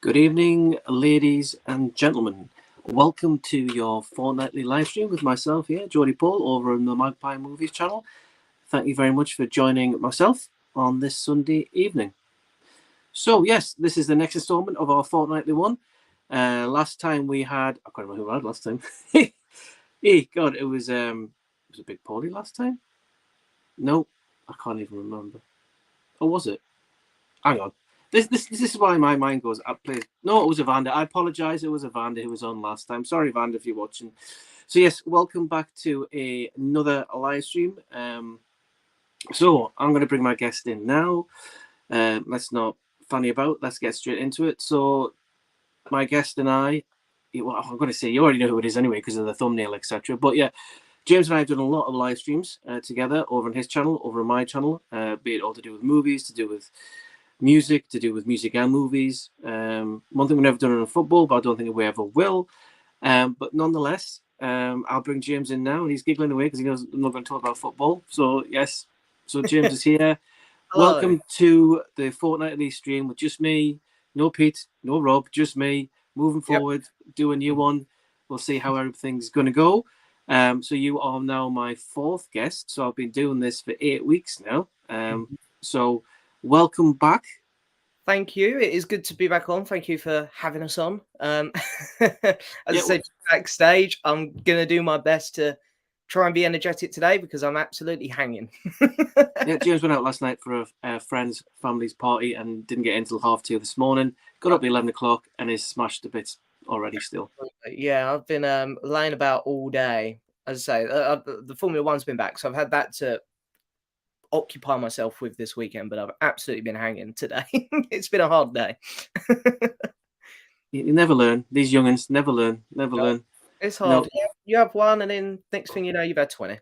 Good evening, ladies and gentlemen. Welcome to your fortnightly live stream with myself here, Geordie Paul, over on the Magpie Movies channel. Thank you very much for joining myself on this Sunday evening. So, yes, this is the next installment of our fortnightly one. Last time we had, I can't remember who I had last time. Hey, God, it was a Big Paulie last time? No, I can't even remember. Or was it? Hang on. This is why my mind goes up. No, it was Evander. I apologise. It was Evander who was on last time. Sorry, Evander, if you're watching. So yes, welcome back to another live stream. So I'm going to bring my guest in now. Let's not fanny about. Let's get straight into it. So my guest and I, well, I'm going to say you already know who it is anyway because of the thumbnail, etc. But yeah, James and I have done a lot of live streams together over on his channel, over on my channel, be it all to do with movies, to do with music, to do with music and movies. One thing we've never done in football, but I don't think we ever will. But nonetheless, I'll bring James in now, and he's giggling away because he knows I'm not going to talk about football. So yes, so James is here. Welcome to the fortnightly stream with just me, no Pete, no Rob, just me. Moving forward, do a new one. We'll see how everything's going to go. So you are now my fourth guest. So I've been doing this for 8 weeks now. So welcome back. Thank you. It is good to be back on. Thank you for having us on. As I said backstage, I'm going to do my best to try and be energetic today because I'm absolutely hanging. Yeah, James went out last night for a friend's family's party and didn't get in until 2:30 this morning. Got up at 11 o'clock and is smashed to bits already still. Yeah, I've been laying about all day. As I say, the Formula One's been back, so I've had that to occupy myself with this weekend, but I've absolutely been hanging today. It's been a hard day. You never learn. These young'uns never learn. It's hard. No. You have one, and then next thing you know, you've had 20.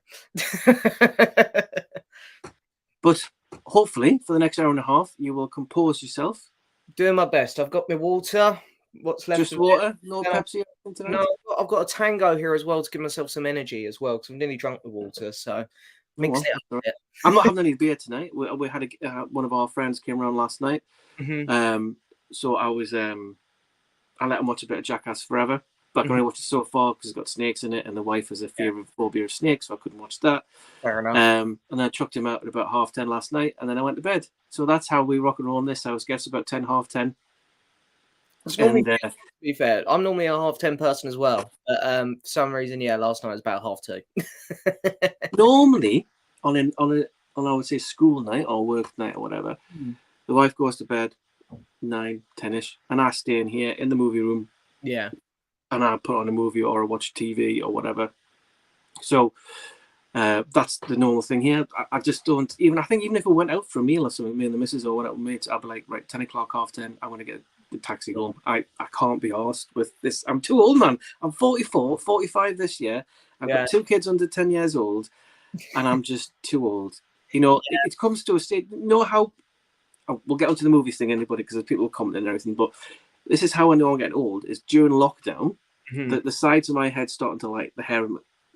But hopefully, for the next hour and a half, you will compose yourself. Doing my best. I've got my water. What's left? Just water? No Pepsi tonight? No, I've got a Tango here as well to give myself some energy as well, because I'm nearly drunk with water. So mix it up a bit. I'm not having any beer tonight. We had one of our friends came around last night. So I was I let him watch a bit of Jackass Forever, but I can only watch it so far because it's got snakes in it, and the wife has a phobia of snakes, so I couldn't watch that. Fair enough. And then I chucked him out at about 10:30 last night, and then I went to bed. So that's how we rock and roll in this house. Guess about 10, 10:30. To be fair, I'm normally a 10:30 person as well. But for some reason, last night was about 2:30. Normally, on I would say school night or work night or whatever, the wife goes to bed 9, 10ish, and I stay in here in the movie room. Yeah. And I put on a movie or I watch TV or whatever. So that's the normal thing here. I just don't even if we went out for a meal or something, me and the missus or went out with mates, I'd be like, right, 10 o'clock, 10:30, I want to get the taxi home. I can't be arsed with this. I'm too old, man. I'm 44, 45 this year. I've got 2 kids under 10 years old, and I'm just too old. You know, it comes to a state, you know how, we'll get onto the movies thing, anybody, because people will comment and everything, but this is how I know I'm getting old, is during lockdown, the sides of my head starting to light,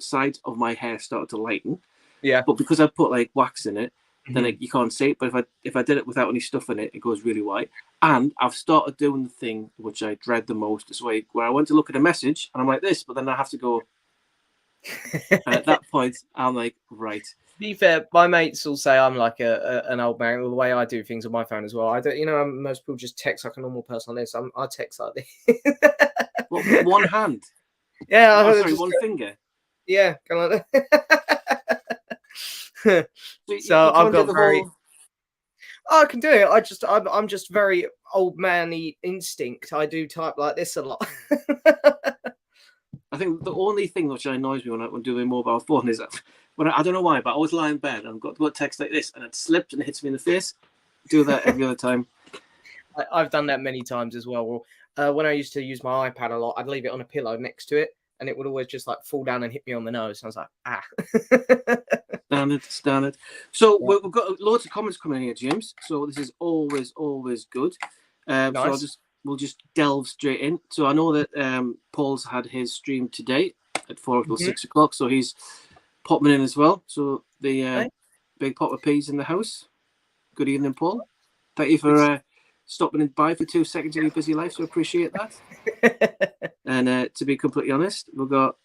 sides of my hair started to lighten. Yeah. But because I put like wax in it, then you can't see it. But if I did it without any stuff in it, it goes really white. And I've started doing the thing which I dread the most this week, where I went to look at a message and I'm like this, but then I have to go. And at that point, I'm like, right. To be fair, my mates will say I'm like an old man. The way I do things on my phone as well. I don't, most people just text like a normal person on this. I text like this. What, with one hand? Yeah. One finger. Yeah, kind of like that. So I've got I can do it. I'm just very old manly instinct. I do type like this a lot. I think the only thing which annoys me when I'm doing mobile phone is that I don't know why, but I always lie in bed and I've got to text like this and it slips and it hits me in the face. Do that every other time. I've done that many times as well. When I used to use my iPad a lot, I'd leave it on a pillow next to it and it would always just like fall down and hit me on the nose. And I was like, Standard. So we've got loads of comments coming in here, James. So this is always good. Nice. So we'll just delve straight in. So I know that Paul's had his stream today at 4 till 6 o'clock. So he's popping in as well. So the big pot of peas in the house. Good evening, Paul. Thank you for stopping in by for 2 seconds of your busy life, so appreciate that. And to be completely honest, we've got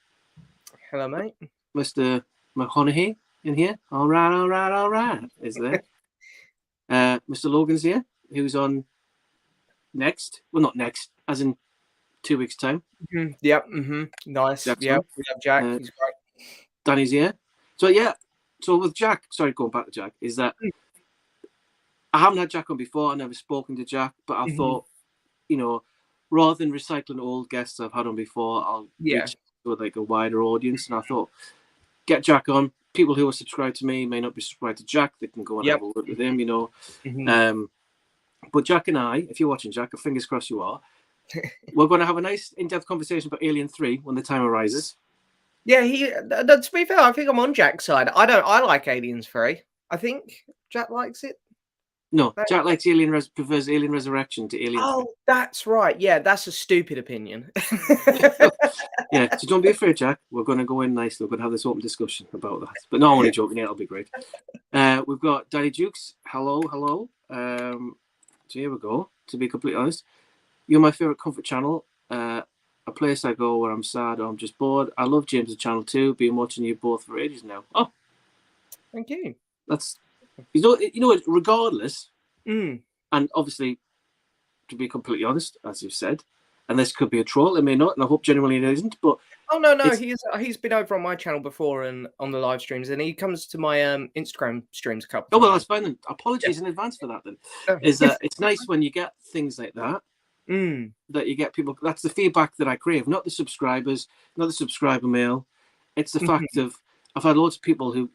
Hello, mate. Mr. McConaughey in here. All right, is there. Mr. Logan's here, who's on next. Well, not next, as in 2 weeks' time. Yep. Nice. Jack's Yeah, on. we love Jack. He's great. Danny's here. So with Jack, sorry, going back to Jack, is that I haven't had Jack on before. I've never spoken to Jack, but I thought, rather than recycling old guests I've had on before, I'll reach with like a wider audience. And I thought, get Jack on. People who are subscribed to me may not be subscribed to Jack. They can go and have a look with him, But Jack and I, if you're watching, Jack, fingers crossed you are, we're going to have a nice in-depth conversation about Alien 3 when the time arises. Yeah, to be fair, I think I'm on Jack's side. I like Aliens 3. I think Jack likes it. No, Jack likes prefers Alien Resurrection to Alien 3. Oh, that's right. Yeah, that's a stupid opinion. Yeah, so don't be afraid, Jack. We're going to go in nicely. We're going to have this open discussion about that. But no, I'm only joking. Yeah, it'll be great. We've got Daddy Jukes. Hello. So here we go. To be completely honest, you're my favourite comfort channel. A place I go where I'm sad or I'm just bored. I love James's channel too. Been watching you both for ages now. Oh, thank you. That's regardless, and obviously, to be completely honest, as you've said, and this could be a troll. It may not, and I hope genuinely it isn't. But no, he's been over on my channel before and on the live streams, and he comes to my Instagram streams a couple. Oh well, that's fine. Then apologies in advance for that. Then it's nice when you get things like that. That you get people. That's the feedback that I crave, not the subscribers, not the subscriber mail. It's the fact of I've had loads of people who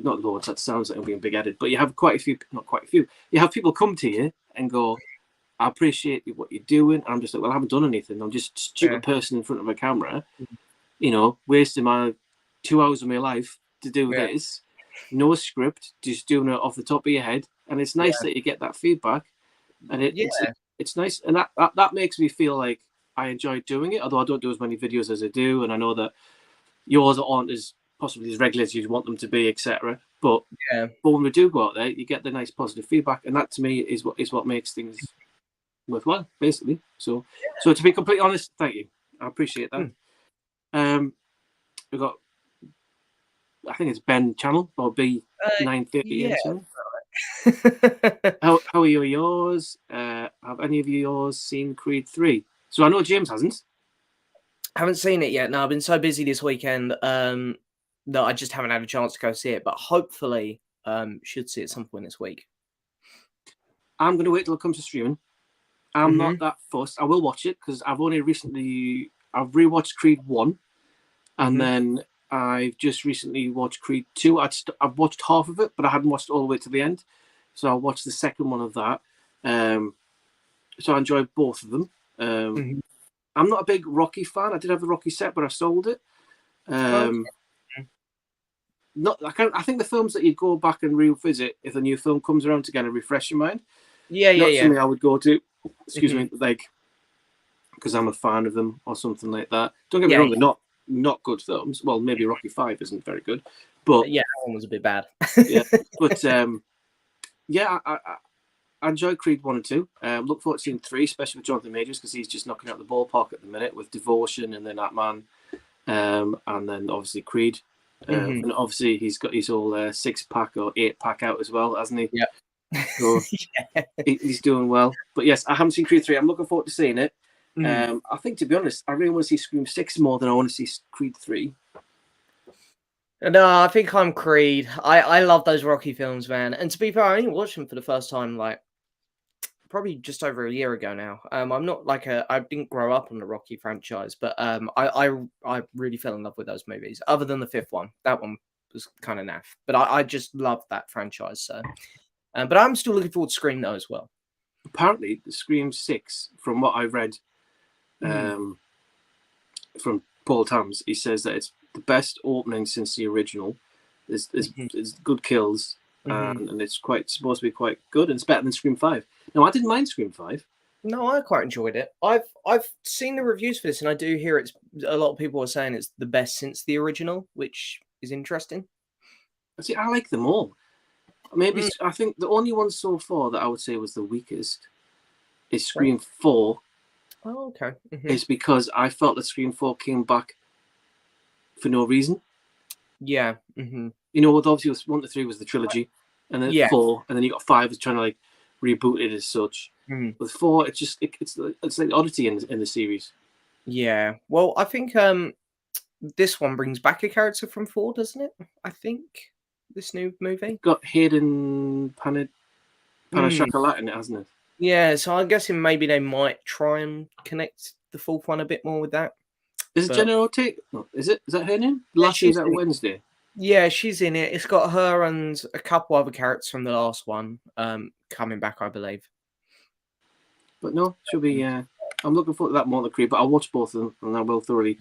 not loads. That sounds like I'm being big-headed, but you have quite a few. Not quite a few. You have people come to you and go, "I appreciate what you're doing." I'm just like, "Well, I haven't done anything. I'm just a stupid person in front of a camera, wasting my 2 hours of my life to do this. No script, just doing it off the top of your head." And it's nice that you get that feedback, and it's nice, and that makes me feel like I enjoy doing it. Although I don't do as many videos as I do, and I know that yours aren't as possibly as regular as you'd want them to be, etc. But when we do go out there, you get the nice positive feedback, and that to me is what makes things worthwhile, basically. So to be completely honest, thank you. I appreciate that. We've got, I think it's Ben channel or B930. How are yours? Have any of yours seen Creed 3? So I know James hasn't. I haven't seen it yet. No, I've been so busy this weekend that I just haven't had a chance to go see it. But hopefully, should see it some point this week. I'm going to wait till it comes to streaming. I'm not that fussed. I will watch it because I've rewatched Creed 1, and then I've just recently watched Creed 2. I've watched half of it, but I hadn't watched all the way to the end. So I watched the second one of that. So I enjoyed both of them. I'm not a big Rocky fan. I did have the Rocky set, but I sold it. I think the films that you go back and revisit if a new film comes around to kind of refresh your mind. Not something I would go to. Excuse me, like because I'm a fan of them or something like that. Don't get me wrong, they're not good films. Well, maybe Rocky 5 isn't very good, but that one was a bit bad. I enjoyed Creed 1 and 2. Look forward to seeing 3, especially with Jonathan Majors, because he's just knocking out the ballpark at the minute with Devotion and then That Man, and then obviously Creed. And obviously he's got his whole 6-pack or 8-pack out as well, hasn't he? Yeah. So he's doing well. But yes, I haven't seen Creed 3. I'm looking forward to seeing it. I think, to be honest, I really want to see Scream 6 more than I want to see Creed 3. No, I think I'm Creed. I love those Rocky films, man. And to be fair, I only watched them for the first time, like, probably just over a year ago now. I'm not like I didn't grow up on the Rocky franchise, but I really fell in love with those movies. Other than the 5th one, that one was kind of naff. But I just love that franchise. So, but I'm still looking forward to Scream though as well. Apparently, the Scream 6, from what I read, from Paul Tams, he says that it's the best opening since the original. There's good kills, and it's supposed to be quite good, and it's better than Scream 5. No, I didn't mind Scream 5. No, I quite enjoyed it. I've seen the reviews for this, and I do hear a lot of people are saying it's the best since the original, which is interesting. See, I like them all. Maybe I think the only one so far that I would say was the weakest is Scream 4 Oh, okay. is because I felt that Scream 4 came back for no reason. Yeah. You know, obviously 1 to 3 was the trilogy, and then 4, and then you got 5 is trying to like reboot it as such. With 4, it's just it's like the oddity in the series. Yeah. Well, I think this one brings back a character from 4, doesn't it? I think this new movie Got Hayden Panashakalata in it, hasn't it? Yeah, so I'm guessing maybe they might try and connect the 4th one a bit more with that. Is it Jenna Ortega? No, is it? Is that her name? Last year's that Wednesday. Yeah, she's in it. It's got her and a couple other characters from the last one coming back, I believe. But no, should be. I'm looking forward to that more than Creed, but I'll watch both of them and I will thoroughly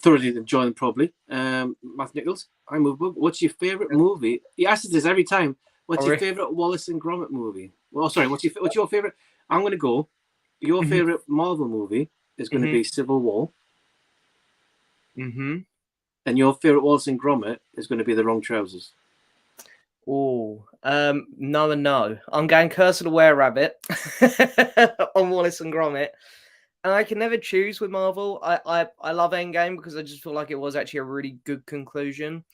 enjoy them. Probably. Matt Nichols, what's your favourite movie? He asks us this every time. What's your favourite Wallace and Gromit movie? Well, sorry, what's your favourite? I'm going to go. Your favourite Marvel movie is going to be Civil War. And your favourite Wallace and Gromit is going to be The Wrong Trousers. Oh, no and no. I'm going Curse of the Were-Rabbit on Wallace and Gromit. And I can never choose with Marvel. I love Endgame because I just feel like it was actually a really good conclusion.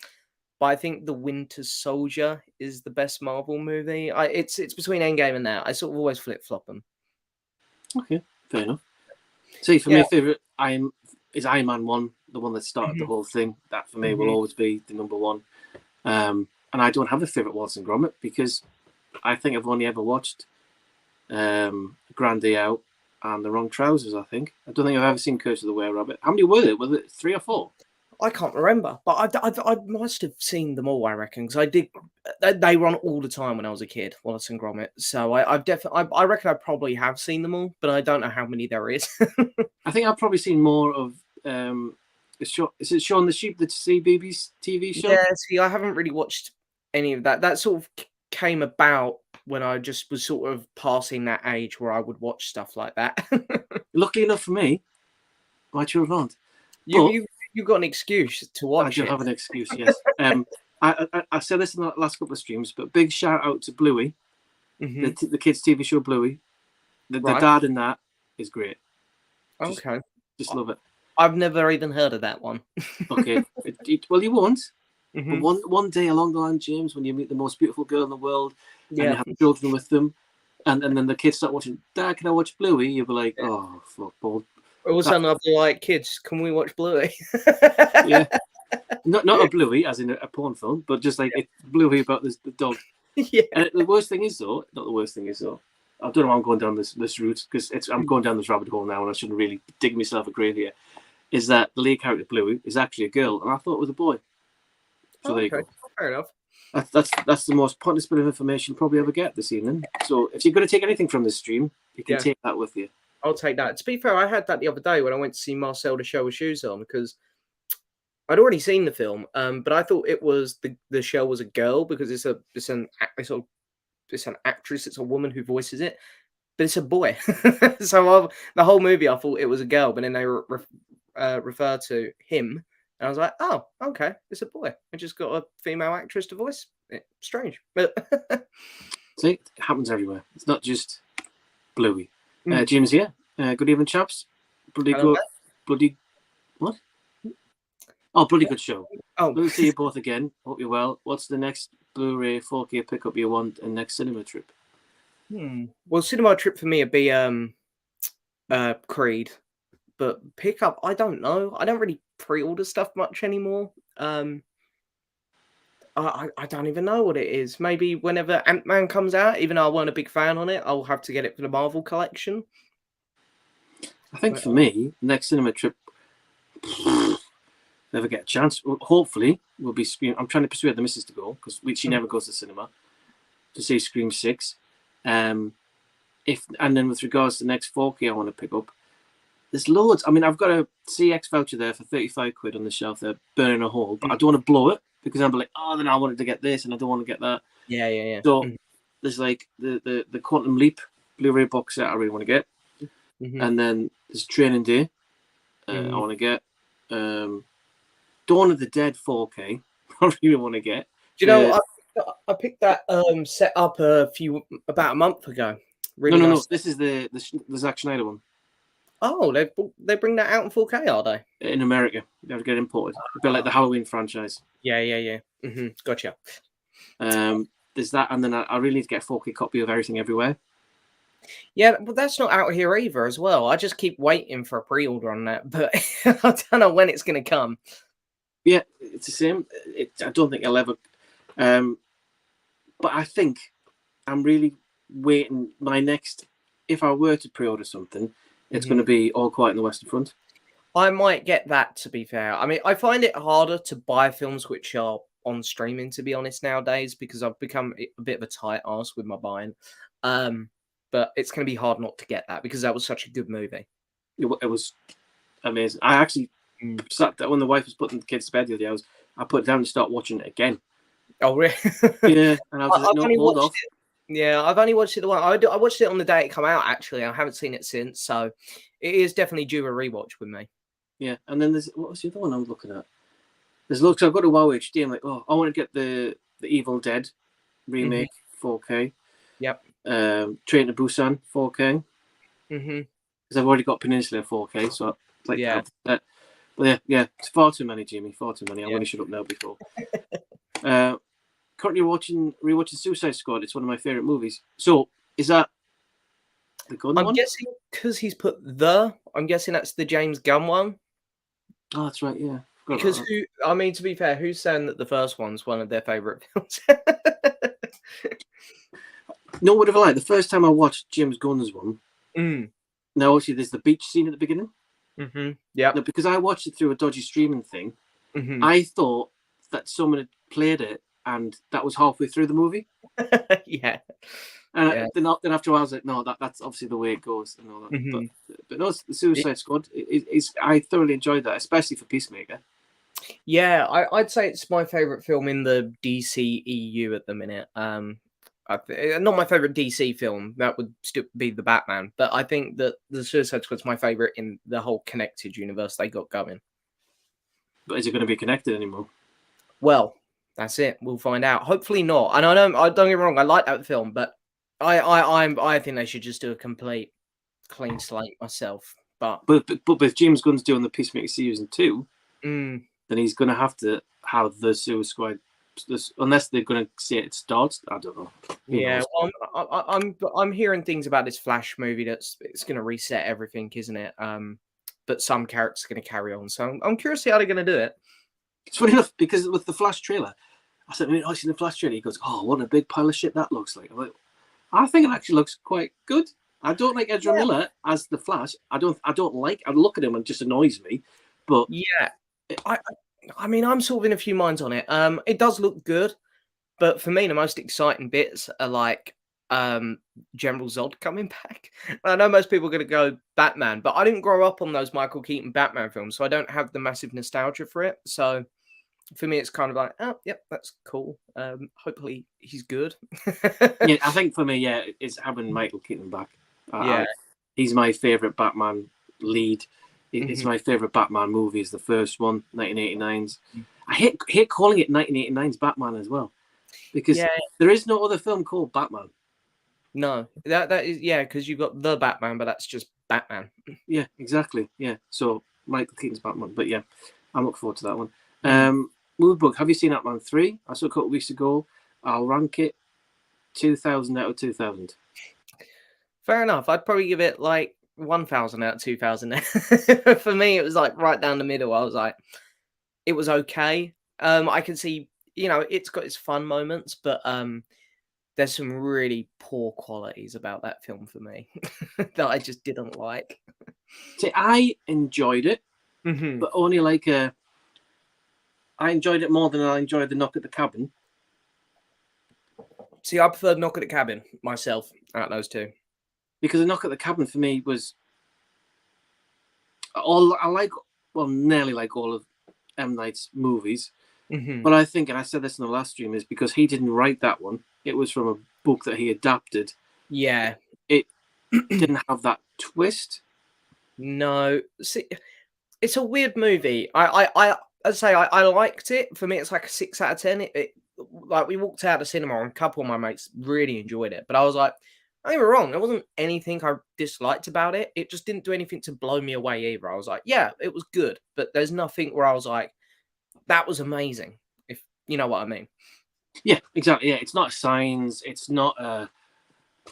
But I think The Winter Soldier is the best Marvel movie. It's between Endgame and that. I sort of always flip-flop them. Okay, fair enough. See, for me, favourite is Iron Man 1, the one that started the whole thing. That, for me, will always be the number one. And I don't have a favourite Wallace and Gromit because I think I've only ever watched Grandy Out and The Wrong Trousers, I think. I don't think I've ever seen Curse of the Were-Rabbit. How many were there? Were there 3 or 4? I can't remember, but I must have seen them all, I reckon, because I did. They run all the time when I was a kid, Wallace and Gromit. So I reckon I probably have seen them all, but I don't know how many there is. I think I've probably seen more of. Is it Shaun the Sheep, the CBeebies TV show? Yeah, see, I haven't really watched any of that. That sort of came about when I just was sort of passing that age where I would watch stuff like that. Luckily enough for me, my children aren't. You've got an excuse to watch it. I do have an excuse, yes. I said this in the last couple of streams, but big shout out to Bluey, the kids' TV show Bluey. The dad in that is great. Just love it. I've never even heard of that one. Okay. Well, you won't. But one day along the line, James, when you meet the most beautiful girl in the world and you have children with them, and then the kids start watching, Dad, can I watch Bluey? You'll be like, oh, fuck, Paul. All of a sudden, I'll be like, kids, can we watch Bluey? Yeah. Not a Bluey, as in a porn film, but just like it's Bluey about the dog. Yeah. And the worst thing is, though, I don't know why I'm going down this route, because I'm going down this rabbit hole now, and I shouldn't really dig myself a grave here, is that the lead character, Bluey, is actually a girl, and I thought it was a boy. So there you go. Fair enough. That's the most pointless bit of information you'll probably ever get this evening. So if you're going to take anything from this stream, you can take that with you. I'll take that. To be fair, I had that the other day when I went to see Marcel the Show with Shoes On, because I'd already seen the film, but I thought it was the show was a girl because it's an actress, it's a woman who voices it, but it's a boy. So the whole movie I thought it was a girl, but then they refer to him, and I was like, oh, okay, it's a boy. I just got a female actress to voice it. Strange, but see, it happens everywhere. It's not just Bluey. Jim's here. Good evening, chaps. Bloody what? Oh, bloody good show. Oh, we'll see you both again. Hope you're well. What's the next Blu-ray 4K pickup you want and next cinema trip? Well, cinema trip for me would be Creed, but pickup, I don't know. I don't really pre-order stuff much anymore. I don't even know what it is. Maybe whenever Ant-Man comes out, even though I weren't a big fan on it, I'll have to get it for the Marvel collection. I think for me, next cinema trip, never get a chance. Hopefully, we'll be Scream. I'm trying to persuade the missus to go because she never goes to cinema to see Scream 6. And then with regards to the next 4K I want to pick up, there's loads. I mean, I've got a CX voucher there for 35 quid on the shelf there, burning a hole, but I don't want to blow it because I'm like, oh, then I wanted to get this and I don't want to get that. Yeah. So there's like the Quantum Leap Blu-ray box set I really want to get. And then there's Training Day I want to get. Dawn of the Dead 4K I really want to get. Do you know, I picked that set up about a month ago. Really No. nice. This is the Zack Snyder one Oh, they bring that out in 4K, are they? in America. They have to get imported. A bit like the Halloween franchise. Yeah. Gotcha. There's that, and then I really need to get a 4K copy of Everything Everywhere. Yeah, but that's not out here either as well. I just keep waiting for a pre-order on that, but I don't know when it's going to come. Yeah, it's the same. I don't think I'll ever. But I think I'm really waiting. My next, if I were to pre-order something, it's going to be All Quiet on the Western Front. I might get that, to be fair. I mean, I find it harder to buy films which are on streaming, to be honest, nowadays, because I've become a bit of a tight ass with my buying. But it's going to be hard not to get that because that was such a good movie. It was amazing. I actually sat there when the wife was putting the kids to bed the other day. I put it down and start watching it again. Oh, really? Yeah, and I was like, no, hold off. Yeah, I've only watched it the one. I watched it on the day it came out, actually. I haven't seen it since, so it is definitely due a rewatch with me. Yeah, and then what was the other one I was looking at? There's look. So I've got to WoW HD. I'm like, oh, I want to get the Evil Dead remake 4K. Yep. Train to Busan 4K. Mm-hmm. Because I've already got Peninsula 4K, so I'd like Yeah. to have that. But yeah, it's far too many, Jimmy. Far too many. I'm going to shut up now before. Currently rewatching Suicide Squad. It's one of my favorite movies. So is that the Gunn one? I'm guessing because he's put I'm guessing that's the James Gunn one. Oh, that's right. Yeah. Because I mean, to be fair, who's saying that the first one's one of their favorite films? No, what have I liked? The first time I watched James Gunn's one. Now, obviously, there's the beach scene at the beginning. Yeah. No, because I watched it through a dodgy streaming thing, I thought that someone had played it, and that was halfway through the movie. Yeah. And then after a while, I was like, no, that's obviously the way it goes and all that. But no, the Suicide Squad is I thoroughly enjoyed that, especially for Peacemaker. Yeah, I'd say it's my favorite film in the DC EU at the minute. Not my favorite DC film. That would still be the Batman. But I think that the Suicide Squad's my favorite in the whole connected universe they got going. But is it going to be connected anymore? Well, that's it. We'll find out. Hopefully not. And I don't get me wrong. I like that film, but I think they should just do a complete clean slate myself. But if James Gunn's doing the Peacemaker season 2, then he's going to have to have the Suicide Squad. Unless they're going to say it starts, I don't know. Yeah, well, I'm hearing things about this Flash movie it's going to reset everything, isn't it? But some characters are going to carry on. So I'm curious how they're going to do it. It's funny enough because with the Flash trailer, I said, I seen the Flash trailer. He goes, "Oh, what a big pile of shit that looks like." I'm like, I think it actually looks quite good. I don't like Ezra Miller as the Flash. I look at him and it just annoys me. But yeah, I mean, I'm sort of in a few minds on it. It does look good, but for me, the most exciting bits are like General Zod coming back. I know most people are going to go Batman, but I didn't grow up on those Michael Keaton Batman films, so I don't have the massive nostalgia for it. So for me, it's kind of like, oh, yep, that's cool. Hopefully he's good. Yeah, I think for me, it's having Michael Keaton back. He's my favorite Batman lead. It's my favorite Batman movie. Is the first one, 1989's. I hate calling it 1989's Batman as well, because there is no other film called Batman. No, that is because you've got the Batman, but that's just Batman. Yeah, exactly. Yeah, so Michael Keaton's Batman, but yeah, I'm looking forward to that one. Movie have you seen Batman 3? I saw it a couple of weeks ago. I'll rank it 2,000 out of 2,000. Fair enough. I'd probably give it like 1,000 out of 2,000. For me, it was like right down the middle. I was like, it was okay. I can see, it's got its fun moments, but there's some really poor qualities about that film for me that I just didn't like. See, I enjoyed it, but only like I enjoyed it more than I enjoyed The Knock at the Cabin. See, I preferred Knock at the Cabin myself out of those two. Because The Knock at the Cabin for me was nearly like all of M. Night's movies. But I think, and I said this in the last stream, is because he didn't write that one. It was from a book that he adapted. Yeah. It didn't have that twist. No. See, it's a weird movie. I'd say I liked it. For me, it's like a 6 out of 10. Like we walked out of the cinema and a couple of my mates really enjoyed it. But I was like, Don't get me wrong, there wasn't anything I disliked about it. It just didn't do anything to blow me away either. I was like, yeah, it was good, but there's nothing where I was like, that was amazing. If you know what I mean. Yeah, exactly. Yeah, it's not Signs. It's not.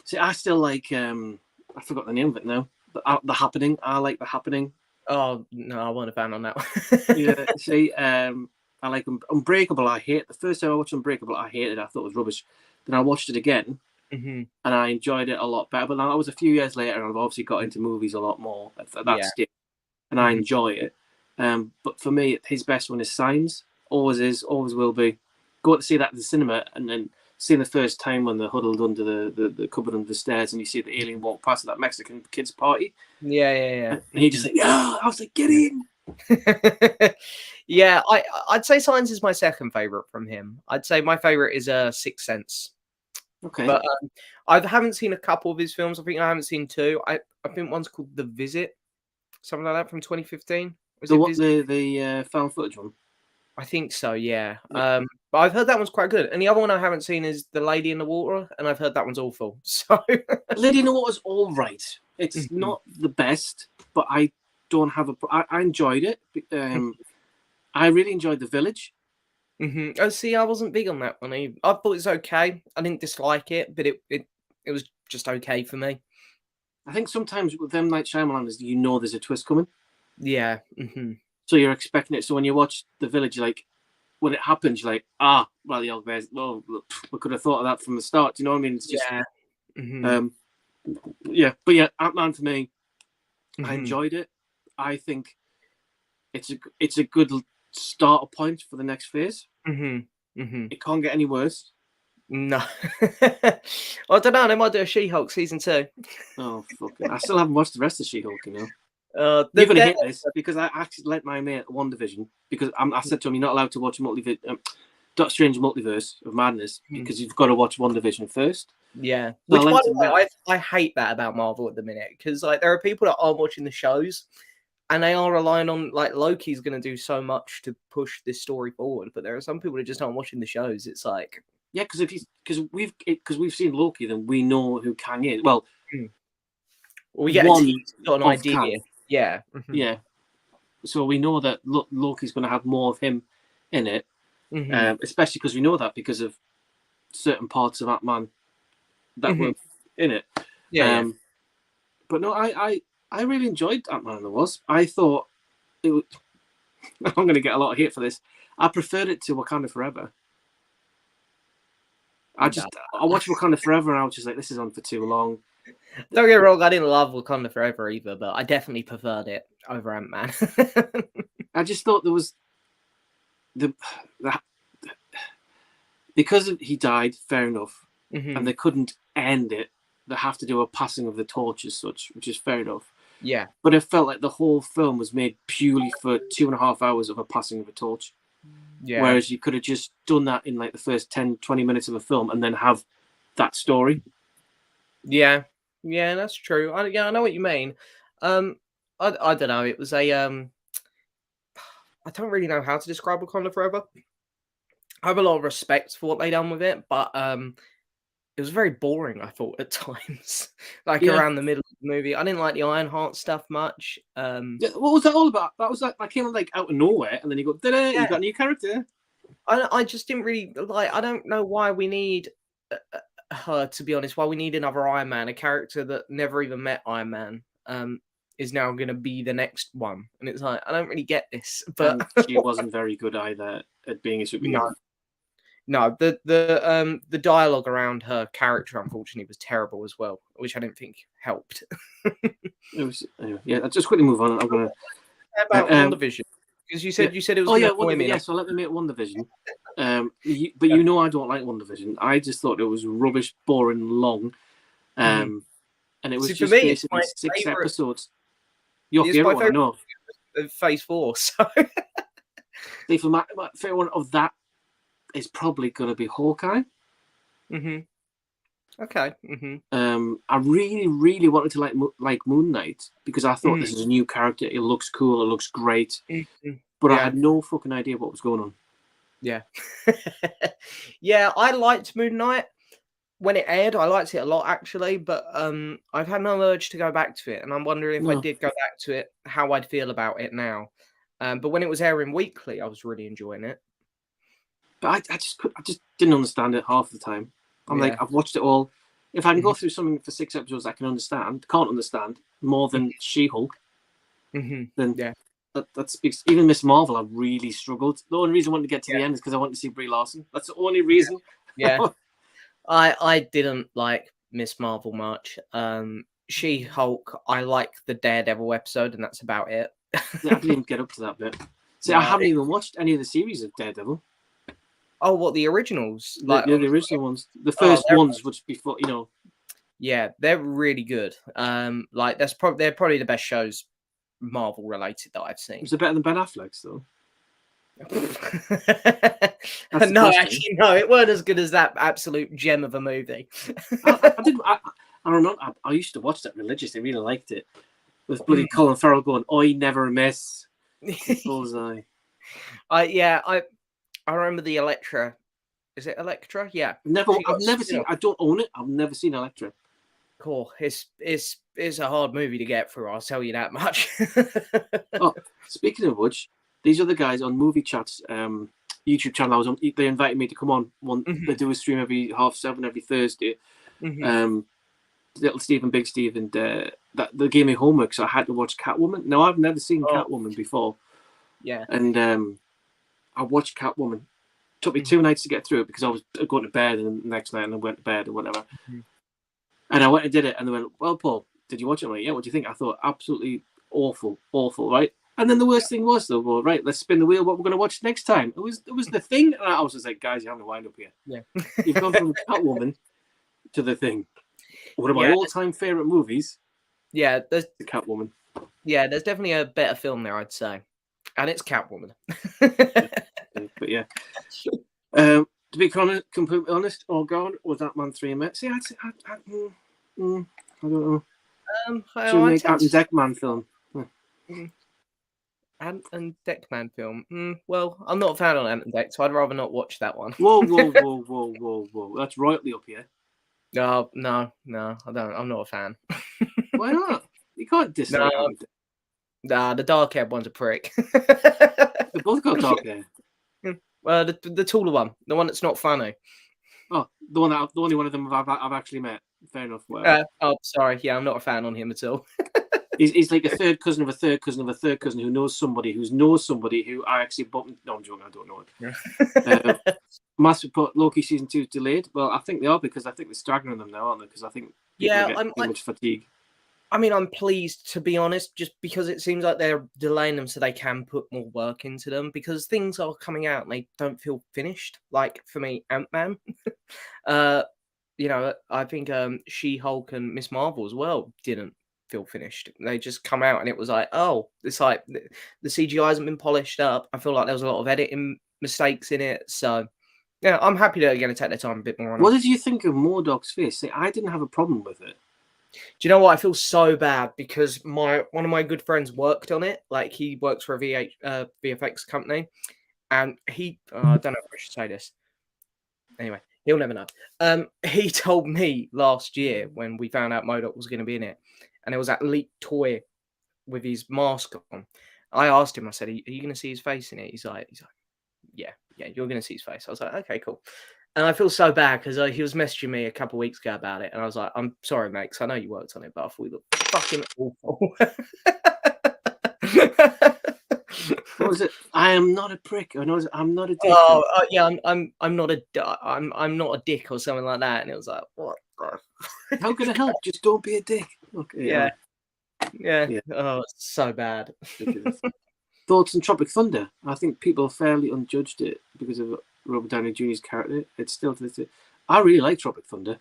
See, I still like. I forgot the name of it now. The Happening. I like The Happening. Oh no, I wasn't a fan on that one. Yeah. See, I like Unbreakable. I hate the first time I watched Unbreakable. I hated it. I thought it was rubbish. Then I watched it again, and I enjoyed it a lot better. But now that was a few years later, and I've obviously got into movies a lot more at that Yeah. stage, and I enjoy it. But for me, his best one is Signs. Always is. Always will be. Go to see that in the cinema, and then seeing the first time when they're huddled under the cupboard under the stairs, and you see the alien walk past at that Mexican kids party. Yeah. And he just like, yeah, I was like, get in. Yeah, I'd say Signs is my second favorite from him. I'd say my favorite is Sixth Sense. Okay. But I haven't seen a couple of his films. I think I haven't seen two. I think one's called The Visit, something like that, from 2015. Was it Visit? The found footage one? I think so, yeah. Yeah. But I've heard that one's quite good. And the other one I haven't seen is The Lady in the Water, and I've heard that one's awful. So Lady in the Water's all right. It's not the best, but I don't have a. I enjoyed it. I really enjoyed The Village. Oh, see, I wasn't big on that one either. I thought it was okay. I didn't dislike it, but it was just okay for me. I think sometimes with them Night Shyamalan, you know there's a twist coming. Yeah. So you're expecting it. So when you watch The Village, you're like, when it happens, you're like, well, we could have thought of that from the start. Do you know what I mean? It's just, yeah. But yeah, Ant-Man for me, I enjoyed it. I think it's a good starter point for the next phase. It can't get any worse. No. I don't know. They might do a She-Hulk season 2. Oh, fucking. I still haven't watched the rest of She-Hulk, you know. You're going to hate this because I actually let my mate WandaVision because I said to him, you're not allowed to watch Doctor Strange Multiverse of Madness because you've got to watch WandaVision first. Yeah. So Which, by the way, I hate that about Marvel at the minute because like there are people that aren't watching the shows and they are relying on like Loki's going to do so much to push this story forward, but there are some people that just aren't watching the shows. It's like because we've seen Loki, then we know who Kang is. Well, we get an idea. Kang. Yeah. Yeah. So we know that Loki's going to have more of him in it, especially because we know that because of certain parts of Ant-Man that were in it. Yeah. But no, I really enjoyed Ant-Man and the Wasp. I thought it would... I'm going to get a lot of hate for this. I preferred it to Wakanda Forever. I watched Wakanda Forever and I was just like, this is on for too long. Don't get me wrong, I didn't love Wakanda Forever either, but I definitely preferred it over Ant-Man. I just thought there was because he died, fair enough, and they couldn't end it. They have to do a passing of the torch as such, which is fair enough. Yeah. But it felt like the whole film was made purely for 2.5 hours of a passing of a torch. Yeah. Whereas you could have just done that in like the first 10, 20 minutes of a film and then have that story. Yeah. Yeah, that's true. I know what you mean. I don't know. It was a I don't really know how to describe Wakanda Forever. I have a lot of respect for what they done with it, but it was very boring, I thought, at times. Around the middle of the movie. I didn't like the Ironheart stuff much. What was that all about? That was like that came like out of nowhere, and then you go, "Da-da, you got a new character." I just didn't really like. I don't know why we need her, to be honest. Why we need another Iron Man, a character that never even met Iron Man, is now going to be the next one, and it's like I don't really get this. But and she wasn't very good either at being a superhero. No, the dialogue around her character, unfortunately, was terrible as well, which I didn't think helped. It was anyway, yeah. I'll just quickly move on. I'm gonna about WandaVision because you said it was. Oh yeah, WandaVision. Yeah, so let me make WandaVision. But you know I don't like WandaVision. I just thought it was rubbish, boring, long, and it was just basically 6 episodes. Your favorite one, I know. Phase 4. So, see, for my favorite one of that is probably going to be Hawkeye. Okay. I really, really wanted to like Moon Knight because I thought this is a new character. It looks cool. It looks great. But I had no fucking idea what was going on. Yeah. Yeah, I liked Moon Knight. when it aired, I liked it a lot actually, but I've had no urge to go back to it, and I'm wondering if I No, did go back to it, how I'd feel about it now. But when it was airing weekly, I was really enjoying it. but I just didn't understand it half the time. I'm like, Yeah. I've watched it all. If I can go Mhm. through something for 6 episodes, I can't understand more than She-Hulk, Mhm. then Yeah. that speaks. Even Miss Marvel, I really struggled. The only reason I wanted to get to Yeah. the end is because I wanted to see Brie Larson. That's the only reason. Yeah. I didn't like Miss Marvel much. She-Hulk, I like the Daredevil episode, and that's about it. I didn't even get up to that bit. See, I No. haven't even watched any of the series of Daredevil. Oh, what, the originals? The, Like the, on the the original ones, the Oh, first ones, which before yeah, they're really good. Like they're probably the best shows Marvel related that I've seen. was it better than Ben Affleck's though? That's the No, question. actually, no, it weren't as good as that absolute gem of a movie. I did. I remember. I used to watch that religiously. I really liked it. With bloody Colin Farrell going, "I never miss." Bullseye. Yeah, I remember the Electra. Is it Electra? Yeah, she got I've never seen. spin-off. I don't own it. I've never seen Electra. Cool. It's a hard movie to get through. I'll tell you that much. Oh, speaking of which, these are the guys on Movie Chats YouTube channel. I was on. They invited me to come on. They do a stream every 7:30 every Thursday. Little Steve and Big Steve, and that they gave me homework, so I had to watch Catwoman. Now I've never seen Oh, Catwoman before, yeah. and I watched Catwoman. Took me 2 nights to get through it because I was going to bed, and the next night and I went to bed or whatever. And I went and did it, and they went, "Well, Paul, did you watch it?" I'm like, "Yeah, what do you think?" I thought, absolutely awful, right? And then the worst thing was, though, well, right, let's spin the wheel. What we're going to watch next time? It was The Thing, and I was just like, "Guys, you're having a wind up here. Yeah. You've gone from Catwoman to The Thing, one of my all-time favorite movies." Yeah, The Catwoman. yeah, there's definitely a better film there, I'd say, and it's Catwoman. But yeah, to be completely honest, Gone was that Man 3 a minute. See, I don't know. Should we make Ant and Deckman film? Ant and Deckman film. Well, I'm not a fan of Ant and Deck, so I'd rather not watch that one. Whoa! That's rightly up here. No, I don't. I'm not a fan. Why not? You can't dislike Ant and Deck. Nah, the dark-haired one's a prick. They both got dark hair. Well, the taller one, the one that's not funny. Oh, the only one of them I've actually met. Fair enough. Oh, sorry. Yeah, I'm not a fan on him at all. He's like a third cousin of a third cousin of a third cousin who knows somebody who I actually bumped. No, I'm joking. I don't know it. Massive put Loki season 2 is delayed. Well, I think they are because I think they're staggering them now, aren't they? Because I think people are getting too much fatigue. I mean, I'm pleased, to be honest, just because it seems like they're delaying them so they can put more work into them, because things are coming out and they don't feel finished. Like, for me, Ant-Man. I think She-Hulk and Miss Marvel as well didn't feel finished. They just come out and it was like, oh, it's like the CGI hasn't been polished up. I feel like there was a lot of editing mistakes in it. So, yeah, I'm happy they're going to take their time a bit more on it. What did you think of MODOK's face? See, I didn't have a problem with it. Do you know what? I feel so bad because one of my good friends worked on it. Like, he works for a VFX company, and I don't know if I should say this. Anyway, he'll never know. He told me last year when we found out MODOK was going to be in it, and there was that leaked toy with his mask on. I asked him. I said, "Are you going to see his face in it?" He's like, "Yeah, you're going to see his face." I was like, "Okay, cool." And I feel so bad because he was messaging me a couple of weeks ago about it, and I was like, "I'm sorry, mate, because I know you worked on it, but I thought you looked fucking awful." What was it? I am not a prick. I'm not a dick. Yeah, I'm not a dick or something like that. And it was like, what? How can I help? Just don't be a dick. Okay. Yeah. Oh, it's so bad. Thoughts on Tropic Thunder? I think people fairly unjudged it because of Robert Downey Jr.'s character. It's still, I really like Tropic Thunder.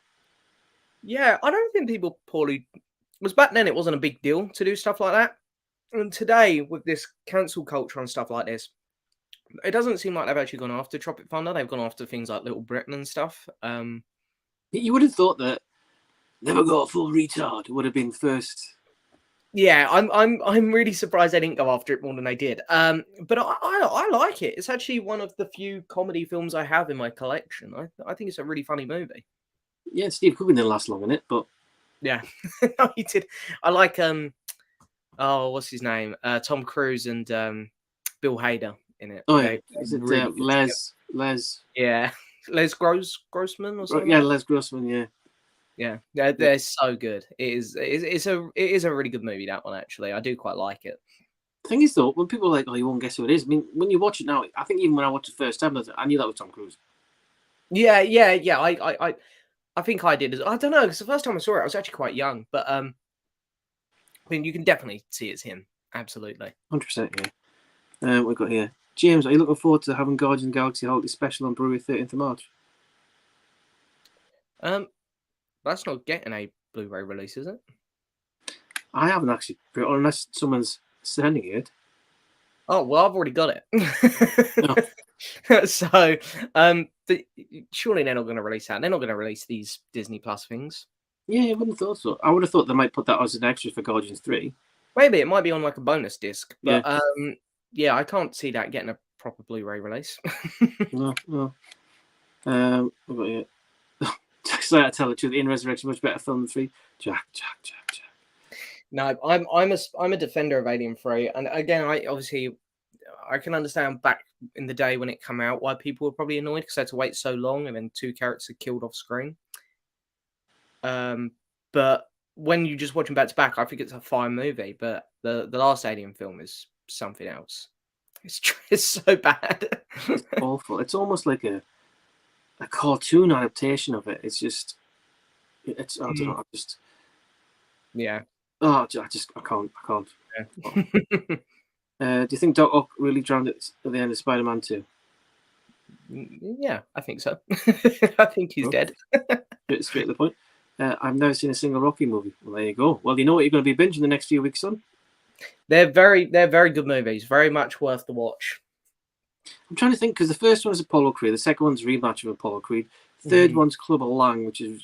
Yeah, I don't think people poorly. Was back then it wasn't a big deal to do stuff like that. And today, with this cancel culture and stuff like this, it doesn't seem like they've actually gone after Tropic Thunder. They've gone after things like Little Britain and stuff. You would have thought that Never Got a Full Retard would have been first. Yeah, I'm really surprised they didn't go after it more than they did. But I like it. It's actually one of the few comedy films I have in my collection. I think it's a really funny movie. Yeah, Steve Coogan didn't last long in it, but Yeah, no, he did. I like oh, what's his name? Tom Cruise and Bill Hader in it. oh yeah, They're is it really good together. Les? Yeah, Grossman or something Yeah, like that. Les Grossman. Yeah. Yeah, Yeah. they're so good. It is a really good movie, that one, actually. I do quite like it. Thing is, though, when people are like, "Oh, you won't guess who it is," I mean, when you watch it now, I think even when I watched it the first time, I knew that was Tom Cruise. Yeah. I think I did. I don't know, because the first time I saw it, I was actually quite young, but I mean, you can definitely see it's him. Absolutely. 100%. Yeah. We've got here. James, are you looking forward to having Guardians of the Galaxy Holiday Special on Brewery 13th of March? That's not getting a Blu-ray release, is it? I haven't actually, unless someone's sending it. Oh well, I've already got No. it. So, surely they're not going to release that. They're not going to release these Disney Plus things. Yeah, I wouldn't have thought so. I would have thought they might put that as an extra for Guardians 3. Maybe it might be on like a bonus disc, Yeah. but yeah, I can't see that getting a proper Blu-ray release. No. We've got here. So I tell the truth, In Resurrection much better film than 3. Jack. No, I'm a defender of Alien 3, and again, I can understand back in the day when it came out why people were probably annoyed because they had to wait so long and then 2 characters are killed off screen. But when you just watch them back to back, I think it's a fine movie. But the last Alien film is something else. It's so bad. It's awful. It's almost like a cartoon adaptation of it. It's just, I don't know. Yeah. I can't. Yeah. Do you think Doc Ock really drowned at the end of Spider-Man 2? Yeah, I think so. I think he's dead. Straight to the point. I've never seen a single Rocky movie. Well, there you go. Well, you know what you're going to be binging the next few weeks, son? They're very good movies. Very much worth the watch. I'm trying to think, because the first one is Apollo Creed, the second one's a rematch of Apollo Creed, third one's Clubber Lang, which is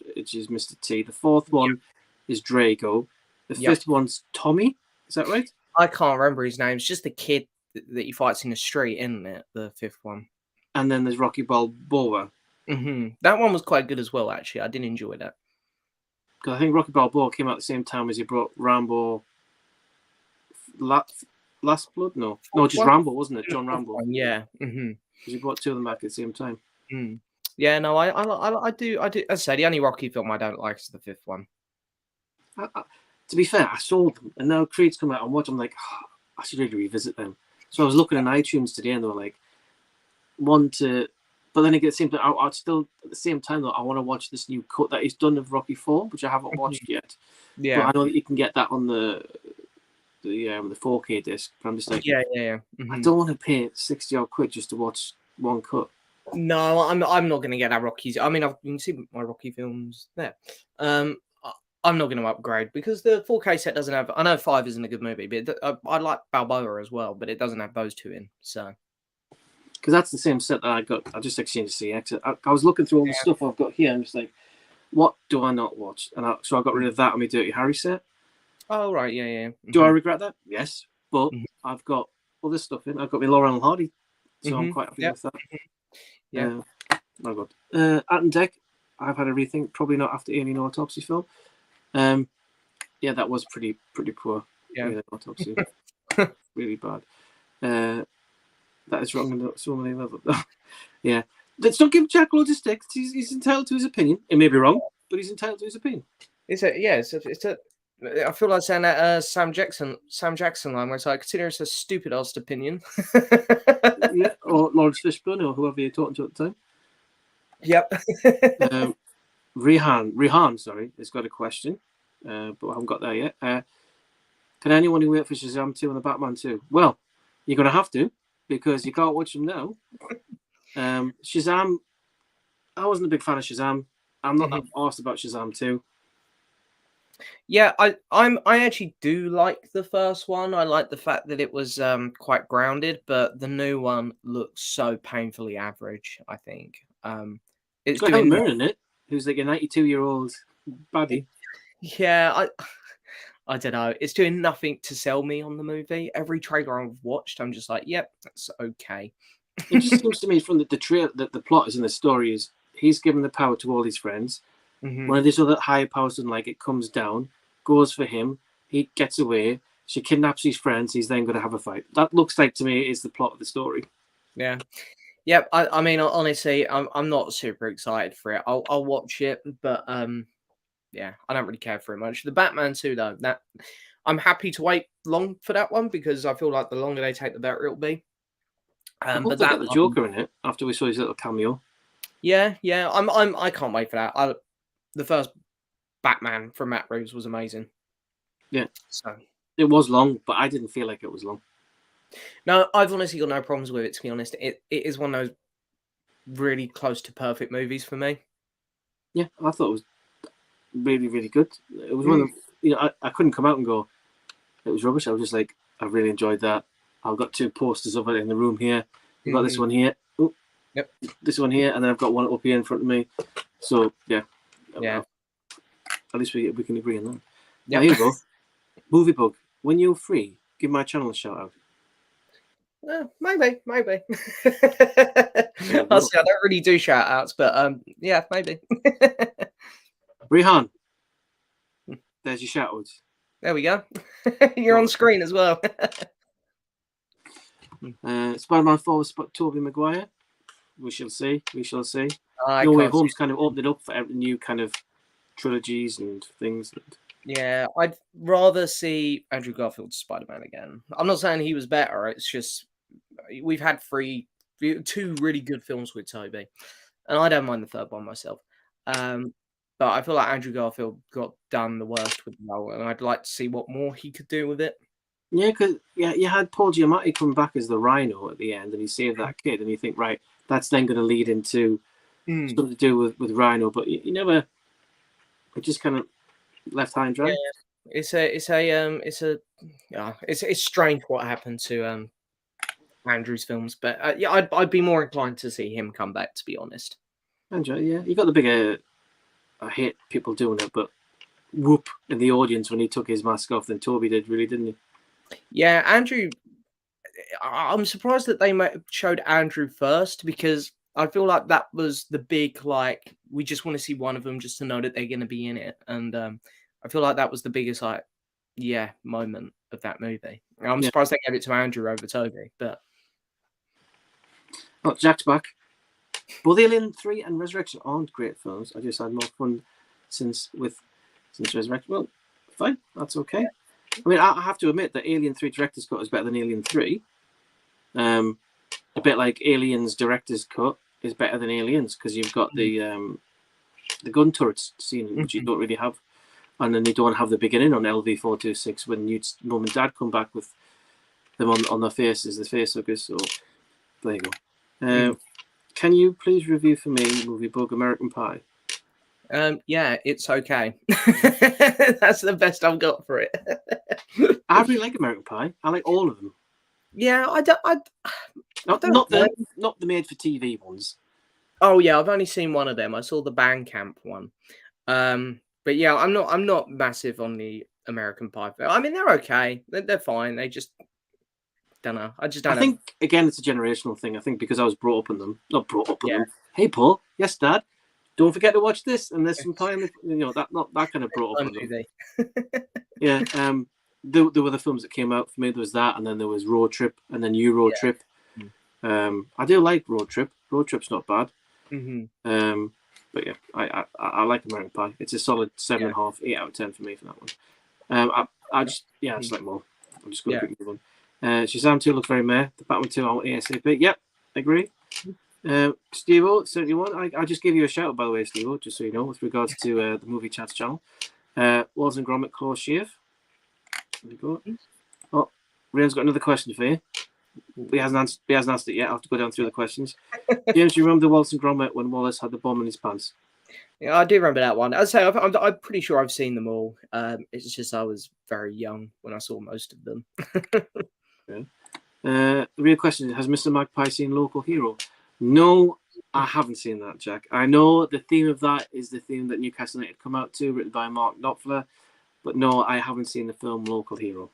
Mr. T. The fourth one is Drago. The fifth one's Tommy. Is that right? I can't remember his name. It's just the kid that he fights in the street, isn't it? The fifth one. And then there's Rocky Balboa. That one was quite good as well, actually. I did enjoy that. Because I think Rocky Balboa came out at the same time as he brought Rambo. Last Blood? No, just Rambo, wasn't it? John Rambo. Yeah. Because he brought 2 of them back at the same time. Yeah, no, I do. As I say, the only Rocky film I don't like is the fifth one. To be fair, I sold them, and now Creed's come out and watch. I'm like, I should really revisit them. So I was looking in iTunes today, and they were like, but then it seemed that I'd still at the same time though I want to watch this new cut that he's done of Rocky 4, which I haven't watched yet. Yeah, but I know that you can get that on the 4K disc. But I'm just like, yeah. I don't want to pay 60 odd quid just to watch one cut. No, I'm not going to get that Rockies. I mean, you can see my Rocky films there. I'm not going to upgrade because the 4K set doesn't have. I know 5 isn't a good movie, but I like Balboa as well, but it doesn't have those 2 in. So, because that's the same set that I got. I just exchanged CX. I was looking through all the stuff I've got here. I'm just like, what do I not watch? And so I got rid of that on my Dirty Harry set. Oh right, yeah. Do I regret that? Yes, but I've got other stuff in. I've got my Laurel and Hardy, so I'm quite happy with that. Yeah. Oh god. Ant and Deck. I've had a rethink. Probably not after Alien Autopsy film. Yeah, that was pretty poor. Yeah. Autopsy. Really bad. That is wrong on so many levels. Yeah. Let's not give Jack loads of sticks. He's entitled to his opinion. It may be wrong, but he's entitled to his opinion. It's a. I feel like saying that Sam Jackson line where it's like, consider it's a stupid ass opinion. Yeah, or Lawrence Fishburne or whoever you're talking to at the time. Yep. Rihan, sorry, has got a question, but I haven't got there yet. Can anyone who wait for Shazam 2 and the Batman 2? Well, you're going to have to, because you can't watch them now. Shazam, I wasn't a big fan of Shazam. I'm not that arsed about Shazam 2. Yeah, I actually do like the first one. I like the fact that it was quite grounded, but the new one looks so painfully average, I think. It's got Helen Mirren in it, who's like a 92-year-old baddie. Yeah, I don't know. It's doing nothing to sell me on the movie. Every trailer I've watched, I'm just like, yep, that's okay. It just seems to me from the trailer that the plot is in the story is he's given the power to all his friends. Mm-hmm. One of these other higher powers doesn't like it, comes down, goes for him. He gets away. She kidnaps his friends. He's then going to have a fight. That looks like to me is the plot of the story. Yeah. Yep. I mean, honestly, I'm not super excited for it. I'll watch it, but yeah, I don't really care for it much. The Batman 2, though, that I'm happy to wait long for that one because I feel like the longer they take, the better it'll be. I hope But they that get the one, Joker in it after we saw his little cameo. yeah, I can't wait for that. The first Batman from Matt Reeves was amazing. Yeah, So it was long, but I didn't feel like it was long. no, I've honestly got no problems with it. To be honest, it is one of those really close to perfect movies for me. Yeah, I thought it was really, really good. It was one of I couldn't come out and go, it was rubbish. I was just like, I really enjoyed that. I've got 2 posters of it in the room here. I've got this one here. Oh, Yep. This one here, and then I've got one up here in front of me. So yeah, Yeah. at least we can agree on that. Yep. Now here you go. Movie Bug. When you're free, give my channel a shout out. Maybe. There you I'll go. see. I don't really do shout outs, but yeah, maybe. Rihan, there's your shout outs. There we go. You're on screen as well. Spider-Man 4 with Tobey Maguire. We shall see. We shall see. I No Way can't see. Home's kind of opened it up for new kind of trilogies and things. Yeah, I'd rather see Andrew Garfield's Spider-Man again. I'm not saying he was better. It's just we've had two really good films with Toby, and I don't mind the third one myself. But I feel like Andrew Garfield got done the worst with the role, and I'd like to see what more he could do with it. Yeah, because you had Paul Giamatti come back as the Rhino at the end, and he saved that kid, and you think, right, that's then going to lead into something to do with Rhino, but you never. It just kind of left high and dry. Yeah, it's strange what happened to Andrew's films, but yeah, I'd be more inclined to see him come back, to be honest. Andrew, yeah, you got the bigger. I hate people doing it, but whoop in the audience when he took his mask off than Toby did, really, didn't he? Yeah, Andrew. I'm surprised that they showed Andrew first because I feel like that was the big like we just want to see one of them just to know that they're going to be in it, and I feel like that was the biggest moment of that movie. I'm surprised they gave it to Andrew over Toby, but Jack's back. Both Alien 3 and Resurrection aren't great films. I just had more fun since Resurrection. Well, fine, that's okay. I mean, I have to admit that Alien 3 Director's Cut is better than Alien 3. A bit like Aliens Director's Cut is better than Aliens because you've got the gun turrets scene, which you don't really have. And then you don't have the beginning on LV-426 when Newt's mum and dad come back with them on their faces, the facehuggers. So there you go. Can you please review for me Movie Bug American Pie? Yeah, it's okay. That's the best I've got for it. I really like American Pie. I like all of them. Yeah, Not the made for TV ones. Oh yeah, I've only seen one of them. I saw the Bandcamp one. But yeah, I'm not massive on the American Pie. I mean, they're okay. They're fine. They just don't know. I just don't. I think again, it's a generational thing. I think because I was brought up in them. Not brought up in them. Hey, Paul. Yes, Dad. Don't forget to watch this. And there's some pie in the, that kind of brought up in them. Yeah. There were the films that came out for me. There was that, and then there was Road Trip, and then Euro Trip. I do like Road Trip. Road Trip's not bad. But yeah, I like American Pie. It's a solid 7.5, 8 out of 10 for me for that one. I just like more. I'm just going to quickly move on. Shazam 2 looks very meh. The Batman 2 I want ASAP. Yep, agree. Steve-O, 71. I just gave you a shout out, by the way, Steve-O, just so you know, with regards to the Movie Chats channel. Walls and Gromit Claw Shave. There we go. Oh, Ryan's got another question for you. He hasn't answered it yet. I'll have to go down through the questions. James, do you remember the Wallace and Gromit when Wallace had the bomb in his pants? Yeah, I do remember that one. I'd say I'm pretty sure I've seen them all. It's just I was very young when I saw most of them. Okay. The real question is, has Mr. Magpie seen Local Hero? No, I haven't seen that, Jack. I know the theme of that is the theme that Newcastle United come out to, written by Mark Knopfler, but no, I haven't seen the film Local Hero.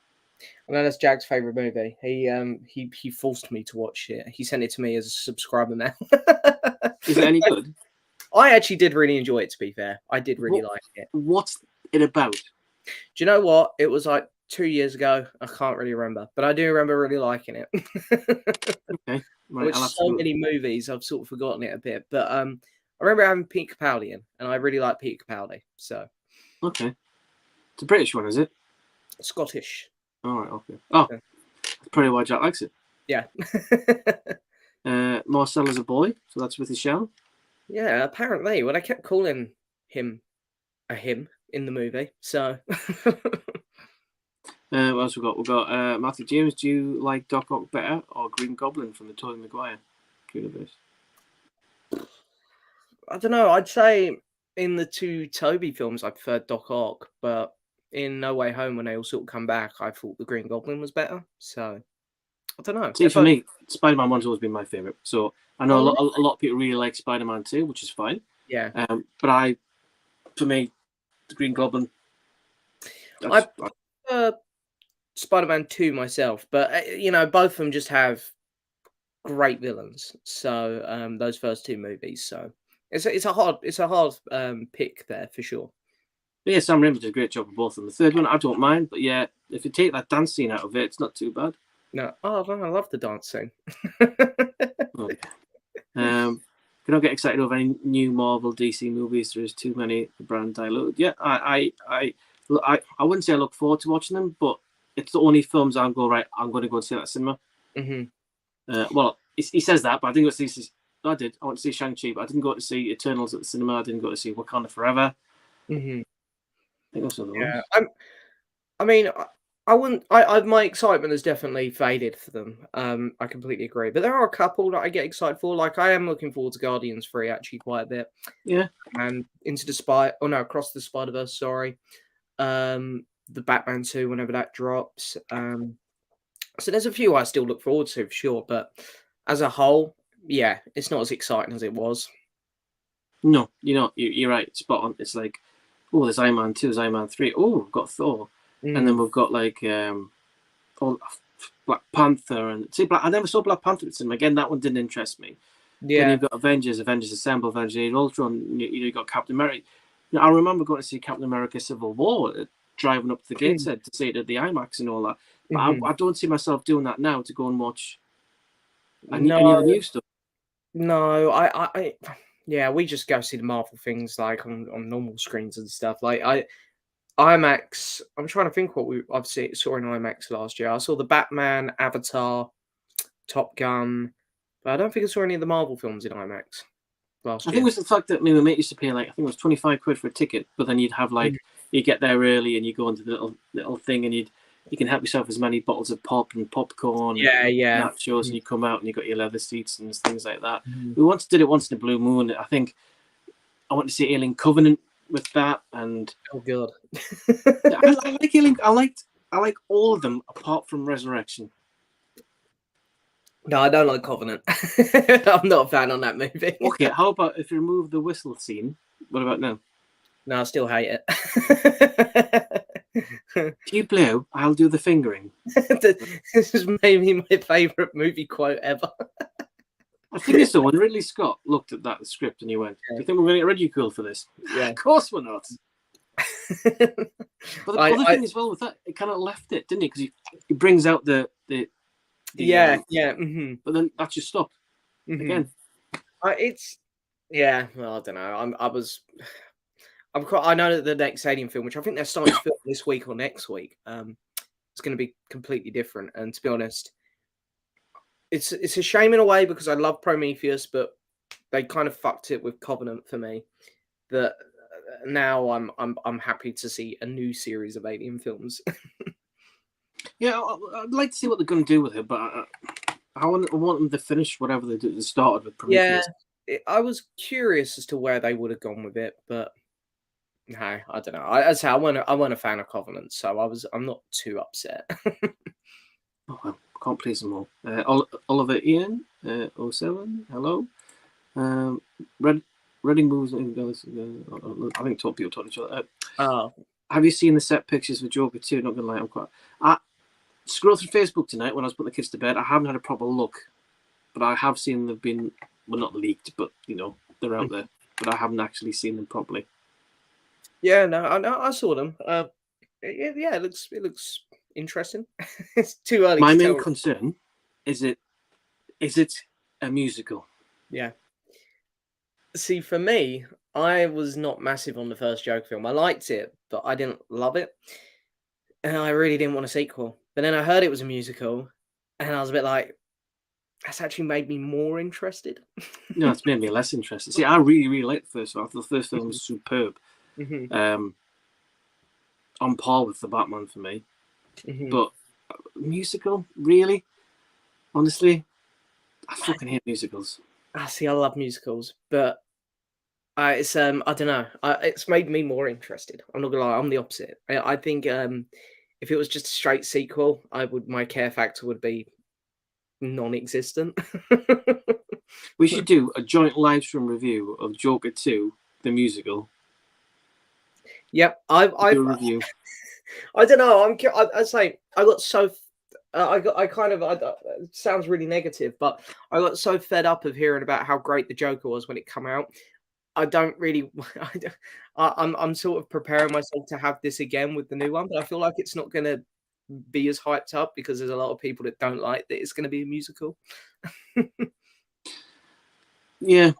I know that's Jack's favourite movie. He forced me to watch it. He sent it to me as a subscriber now. Is it any good? I actually did really enjoy it, to be fair. I did really like it. What's it about? Do you know what? It was like 2 years ago. I can't really remember, but I do remember really liking it. Okay. Right, Which I'll have to so go. many movies, I've sort of forgotten it a bit. But I remember having Pete Capaldi in, and I really like Pete Capaldi. So Okay. It's a British one, is it? Scottish. All right, okay. Oh, Yeah. that's probably why Jack likes it. Yeah. Marcel is a boy, so that's with his shell. Yeah, apparently. Well, I kept calling him a him in the movie. So What else we got? We've got Matthew James. Do you like Doc Ock better or Green Goblin from the Tobey Maguire universe? I don't know. I'd say in the two Toby films, I preferred Doc Ock, but in No Way Home, when they all sort of come back, I thought the Green Goblin was better. So I don't know. See, for me, Spider-Man 1's always been my favourite. So I know Oh, a lot of people really like Spider-Man 2, which is fine. yeah. But for me, the Green Goblin. I prefer Spider-Man 2 myself, but you know, both of them just have great villains. So those first two movies. So it's a hard pick there for sure. Yeah, Sam Raimi did a great job of both of them. The third one, I don't mind, but yeah, if you take that dance scene out of it, it's not too bad. No, I love the dancing. Oh, yeah. If you don't get excited over any new Marvel DC movies, there is too many. The brand diluted. Yeah, I wouldn't say I look forward to watching them, but it's the only films I'm going right. I'm going to go and see that at cinema. Well, he says that, but I didn't go to see. I did. I went to see Shang-Chi, but I didn't go to see Eternals at the cinema. I didn't go to see Wakanda Forever. I think those are the ones. I mean, I wouldn't. My excitement has definitely faded for them. I completely agree. But there are a couple that I get excited for. Like I am looking forward to Guardians 3 actually quite a bit. Yeah. And Across the Spider-Verse. Sorry. The Batman 2 whenever that drops. So there's a few I still look forward to for sure. But as a whole, yeah, it's not as exciting as it was. No, you're right. Spot on. It's like, oh, there's Iron Man 2, there's Iron Man 3. Oh, we've got Thor. And then we've got like Black Panther. And see, I never saw Black Panther at cinema. Again, that one didn't interest me. Yeah. Then you've got Avengers Assemble, Avengers Age of Ultron. You've got Captain America. I remember going to see Captain America Civil War, driving up to the Gateshead to see it at the IMAX and all that. But I don't see myself doing that now to go and watch any of the new stuff. No, yeah, we just go see the Marvel things like on normal screens and stuff. Like IMAX. I'm trying to think what I've saw in IMAX last year. I saw the Batman, Avatar, Top Gun, but I don't think I saw any of the Marvel films in IMAX last year. I think it was the fact that my mate used to pay like I think it was 25 quid for a ticket, but then you'd have like you get there early and you go into the little thing and you can help yourself as many bottles of pop and popcorn, and nachos, and you come out and you got your leather seats and things like that. We did it once in a blue moon. I think I went to see Alien Covenant with that, and oh god, I like Alien. I like all of them apart from Resurrection. No, I don't like Covenant. I'm not a fan on that movie. Okay, how about if you remove the whistle scene? What about now? No, I still hate it. If you blow, I'll do the fingering. This is maybe my favourite movie quote ever. I think it's the one. Ridley Scott looked at that script and he went, "Do you think we're going to get ridiculed for this?" Yeah, of course we're not. But the other thing as well with that, it kind of left it, didn't it? Because he brings out the yeah. But then that just stopped again. Well, I don't know. I know that the next Alien film, which I think they're starting to film this week or next week, it's going to be completely different. And to be honest, it's a shame in a way because I love Prometheus, but they kind of fucked it with Covenant for me. That now I'm happy to see a new series of Alien films. Yeah, I'd like to see what they're going to do with it, but I want them to finish whatever they started with Prometheus. Yeah, I was curious as to where they would have gone with it, but no, I don't know. I wasn't a fan of Covenant, so I'm not too upset. Oh, well, can't please them all. Oliver Ian, 07, hello. Reading moves. I think people talk to each other. Oh, have you seen the set pictures for Joker 2? Not gonna lie, I'm quite. I scrolled through Facebook tonight when I was putting the kids to bed. I haven't had a proper look, but I have seen they've been not leaked, but they're out there. but I haven't actually seen them properly. Yeah, no, I saw them. Yeah, it looks interesting. It's too early My to main tell. concern is it a musical? Yeah. See, for me, I was not massive on the first Joker film. I liked it, but I didn't love it, and I really didn't want a sequel. But then I heard it was a musical, and I was a bit like, that's actually made me more interested. No, it's made me less interested. See, I really liked the first one. I thought the first film was superb. Hmm. On par with the Batman for me. Hmm. But musical, really? Honestly, I fucking hate musicals. I see. I love musicals, but it's I don't know. It's made me more interested. I'm not gonna lie. I'm the opposite. I think if it was just a straight sequel, my care factor would be non-existent. We should do a joint live stream review of Joker 2, the musical. Yep, Do a review. I don't know. I say I got so. I kind of. It sounds really negative, but I got so fed up of hearing about how great the Joker was when it came out. I don't really. I'm sort of preparing myself to have this again with the new one, but I feel like it's not going to be as hyped up because there's a lot of people that don't like that it's going to be a musical. Yeah,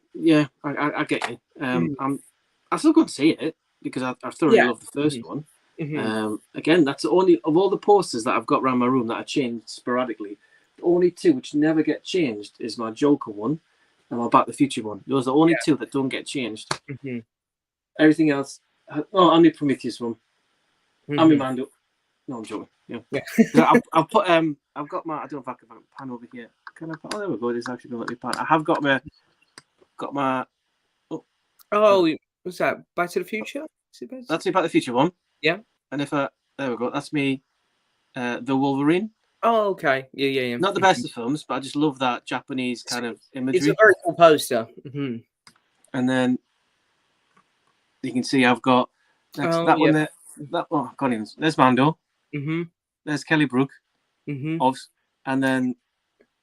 I get you. I still got to see it because I thoroughly Yeah. love the first one. Hmm. Again, that's the only of all the posters that I've got around my room that I changed sporadically. The only two which never get changed is my Joker one and my Back to the Future one. Those are the only two that don't get changed. Hmm. Everything else. Oh, I'm the Prometheus one. I'm the Mando. No, I'm joking. Yeah. I've put I've got my. I don't know if I can pan over here. Can I? Oh, there we go. It's actually going to let me pan. I have got my. Oh, what's that? Back to the Future? That's the Back to the Future one. Yeah. And if there we go. That's me. The Wolverine. Oh, okay. Yeah. Not the best of films, but I just love that Japanese kind of imagery. It's a very cool poster. Hmm. And then you can see I've got that one there. That I can't even. There's Mando. Hmm. There's Kelly Brook. Hmm. And then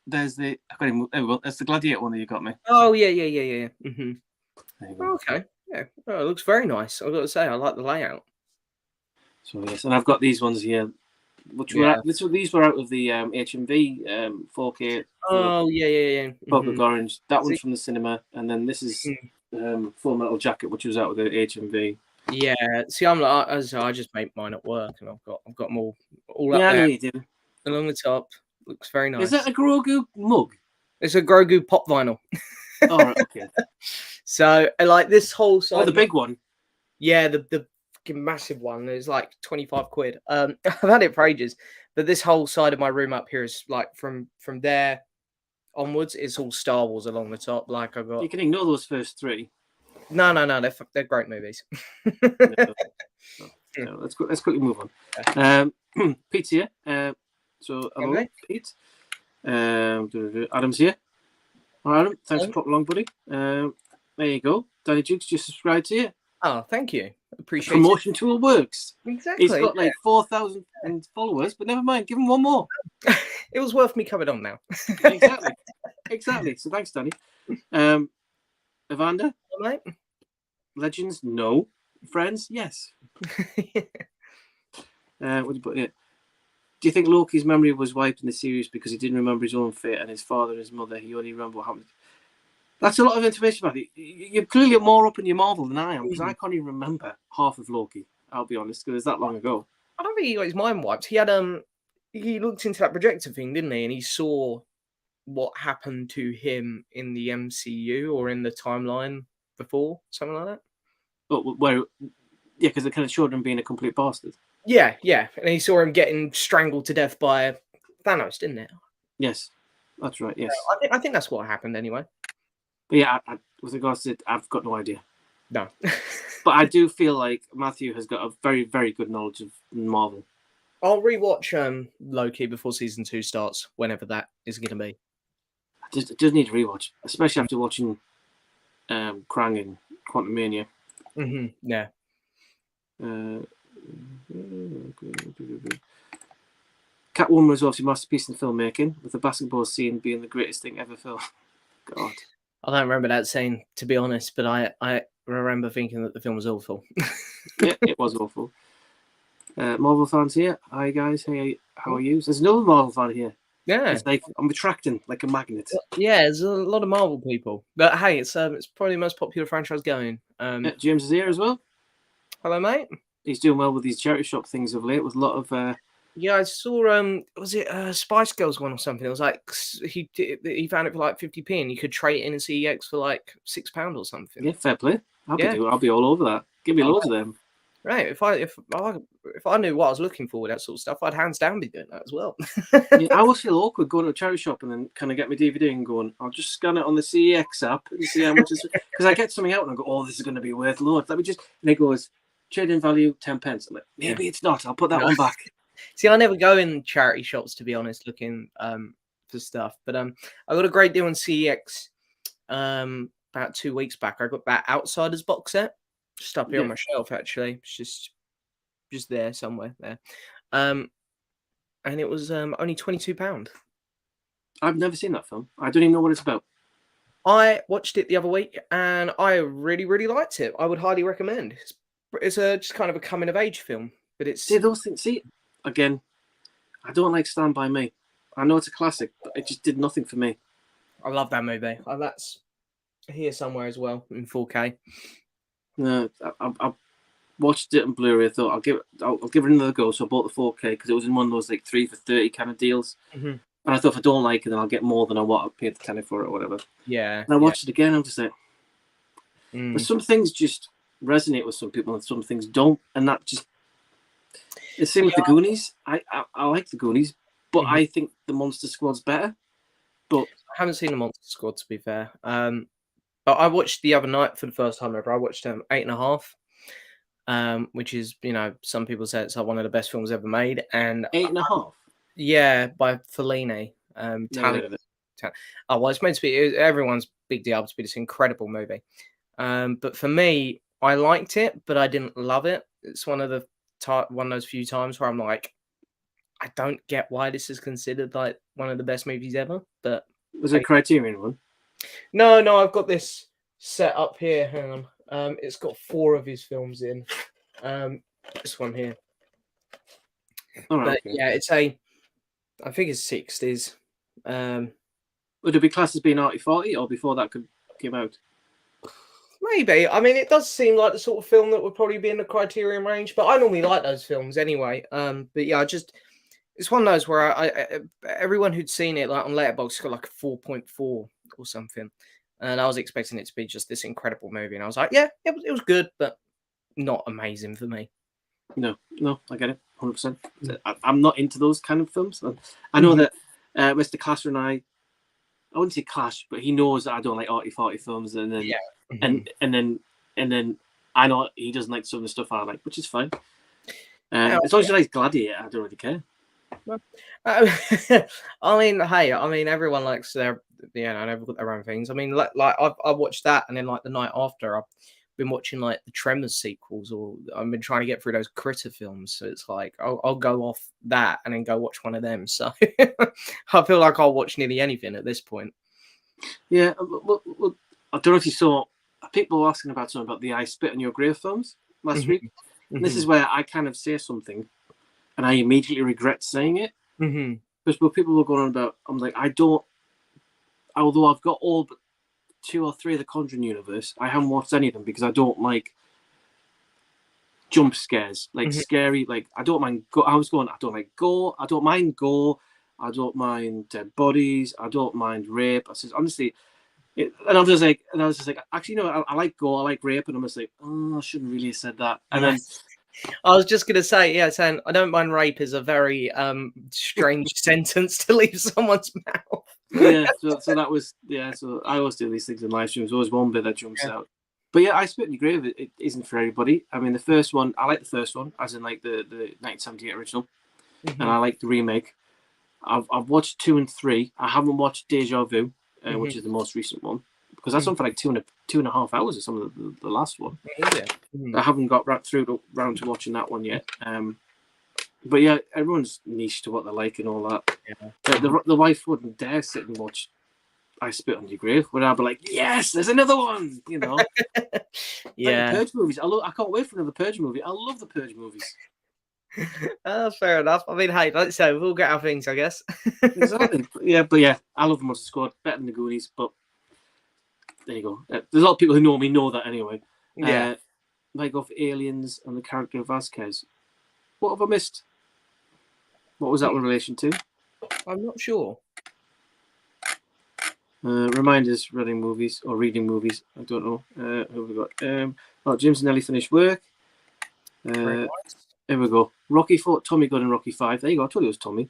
there's the. I can't even. There we go. That's the Gladiator one that you got me. Oh yeah. Hmm. There you go. Okay. Yeah. Oh, it looks very nice. I've got to say, I like the layout. So yes, and I've got these ones here, which were these were out of the HMV 4K. Oh yeah. Clockwork Orange. That one's from the cinema, and then this is Full Metal Jacket, which was out of the HMV. Yeah. See, I'm like, I just make mine at work, and I've got them all up Yeah, I know there you do. along the top. Looks very nice. Is that a Grogu mug? It's a Grogu pop vinyl. All right, okay. So, like this whole side. Oh, the big one. Yeah, the fucking massive one. It's like 25 quid. I've had it for ages, but this whole side of my room up here is like from there onwards. It's all Star Wars along the top. Like I've got. You can ignore those first three. No. They're great movies. No, let's quickly move on. Pete's here. So hello, Okay. Pete. Adam's here. All right, Adam. Thanks for popping along, buddy. There you go. Danny Jukes just subscribed to you. Oh, thank you. Appreciate Promotion tool works. Exactly. He's got like 4,000 followers, but never mind. Give him one more. It was worth me coming on now. Exactly. So thanks, Danny. Evander? Mate. Legends? No. Friends? Yes. What do you put here? Do you think Loki's memory was wiped in the series because he didn't remember his own fate and his father and his mother? He only remembered what happened. That's a lot of information about it. You're clearly more up in your Marvel than I am because I can't even remember half of Loki. I'll be honest, because it's that long ago. I don't think he got his mind wiped. He had he looked into that projector thing, didn't he? And he saw what happened to him in the MCU or in the timeline before, something like that. But where, yeah, because they kind of showed him being a complete bastard. Yeah, and he saw him getting strangled to death by Thanos, didn't it? Yes, that's right. Yes, I think that's what happened anyway. But yeah, with regards to it, I've got no idea. No, but I do feel like Matthew has got a very, very good knowledge of Marvel. I'll rewatch Loki before season 2 starts, whenever that is going to be. It does need a rewatch, especially after watching Krang in Quantumania. Mm-hmm. Yeah. Catwoman was obviously a masterpiece in filmmaking, with the basketball scene being the greatest thing ever filmed. God. I don't remember that scene, to be honest, but I remember thinking that the film was awful. Yeah, it was awful. Marvel fans here. Hi guys. Hey, how are you? There's another Marvel fan here. Yeah. It's like I'm attracting like a magnet. Yeah, there's a lot of Marvel people. But hey, it's probably the most popular franchise going. James is here as well. Hello, mate. He's doing well with these charity shop things of late with a lot of. Yeah, I saw was it Spice Girls one or something? It was like he found it for like 50p, and you could trade it in CEX for like £6 or something. Yeah, fair play. I'll Yeah. be all over that. Give me loads of them. Right. If I knew what I was looking for with that sort of stuff, I'd hands down be doing that as well. Yeah, I always feel awkward going to a charity shop and then kind of get my DVD and going, I'll just scan it on the CEX app and see how much it's because I get something out and I go, oh, this is going to be worth loads. Let me just, and it goes, trade-in value 10 pence. I'm like, maybe it's not. I'll put that one back. See, I never go in charity shops, to be honest, looking for stuff. But I got a great deal on CEX about 2 weeks back. I got that Outsiders box set just up here on my shelf. Actually, it's just there somewhere there, and it was only £22. I've never seen that film. I don't even know what it's about. I watched it the other week and I really, really liked it. I would highly recommend. It's just kind of a coming of age film, but it's those things. See, again, I don't like Stand By Me. I know it's a classic, but it just did nothing for me. I love that movie. That's here somewhere as well in 4K. No, I watched it on Blu-ray. I thought I'll give it another go. So I bought the 4K because it was in one of those like 3 for 30 kind of deals. Mm-hmm. And I thought if I don't like it, then I'll get more than what I paid the tenner for it or whatever. Yeah. And I watched it again. I'm just like, but some things just resonate with some people and some things don't, and that just the same with the Goonies. I like the Goonies, but I think the Monster Squad's better. But I haven't seen the Monster Squad, to be fair. But I watched the other night for the first time ever. I watched 8.5, which is, some people say it's like one of the best films ever made. And 8.5, yeah, by Fellini. Italian. Oh well, it's meant to be everyone's big deal to be this incredible movie. But for me, I liked it, but I didn't love it. It's one of those few times where I'm like, I don't get why this is considered like one of the best movies ever. But was it a Criterion one? No, I've got this set up here. Hang on. It's got 4 of his films in. This one here. All right, but yeah, I think it's 60s. Would it be classed as being arty-farty or before that came out? Maybe. I mean, it does seem like the sort of film that would probably be in the Criterion range, but I normally like those films anyway. But yeah, it's one of those where I everyone who'd seen it like on Letterboxd got like a 4.4 or something, and I was expecting it to be just this incredible movie, and I was like, yeah, it was good, but not amazing for me. No, I get it, 100%. I'm not into those kind of films. I know that Mr. Classer and I wouldn't say clash, but he knows that I don't like arty-farty films, and then and then I know he doesn't like some of the stuff I like, which is fine. As long as you like Gladiator, I don't really care. I mean, everyone likes their, and everyone got their own things. I mean, like I watched that, and then like the night after, I've been watching like the Tremors sequels, or I've been trying to get through those Critter films. So it's like I'll go off that and then go watch one of them. So I feel like I'll watch nearly anything at this point. Yeah, well, I don't know if you saw people were asking about something about the I Spit on Your Grave films last week. And this is where I kind of say something and I immediately regret saying it. Because people were going on about, I'm like, although I've got all but 2 or 3 of the Conjuring universe, I haven't watched any of them because I don't like jump scares, like scary, like I don't mind I don't like gore, I don't mind gore, I don't mind dead bodies, I don't mind rape. I said honestly, and I was just like, actually, no, I like gore, I like rape, and I'm just like, oh, I shouldn't really have said that. And then I was just gonna say, saying I don't mind rape is a very strange sentence to leave someone's mouth. Yeah, so that was So I always do these things in live streams. There's always one bit that jumps out. But yeah, I Spit in Your Grave. It isn't for everybody. I mean, the first one, I like the first one, as in like the 1978 original, and I like the remake. I've watched 2 and 3. I haven't watched Deja Vu, which is the most recent one, because that's on for like 2.5 hours or some of the last one. I haven't got round to watching that one yet. But yeah, everyone's niche to what they like and all that. The wife wouldn't dare sit and watch I Spit on Your Grave, where I'll be like, yes, there's another one, you know. Yeah. Like the Purge movies. I can't wait for another Purge movie. I love the Purge movies. Fair enough. I mean, hey, like so, we'll get our things, I guess. Exactly. Yeah, I love the Monster Squad better than the Goonies, but there you go. There's a lot of people who know me know that anyway. Yeah. Might go for Aliens and the character of Vasquez. What have I missed? What was that in relation to? I'm not sure. Reminders, reading movies or reading movies. I don't know. Who have we got? James and Ellie finished work. Very nice. Here we go. Rocky 4, Tommy Gunn and Rocky 5. There you go. I told you it was Tommy.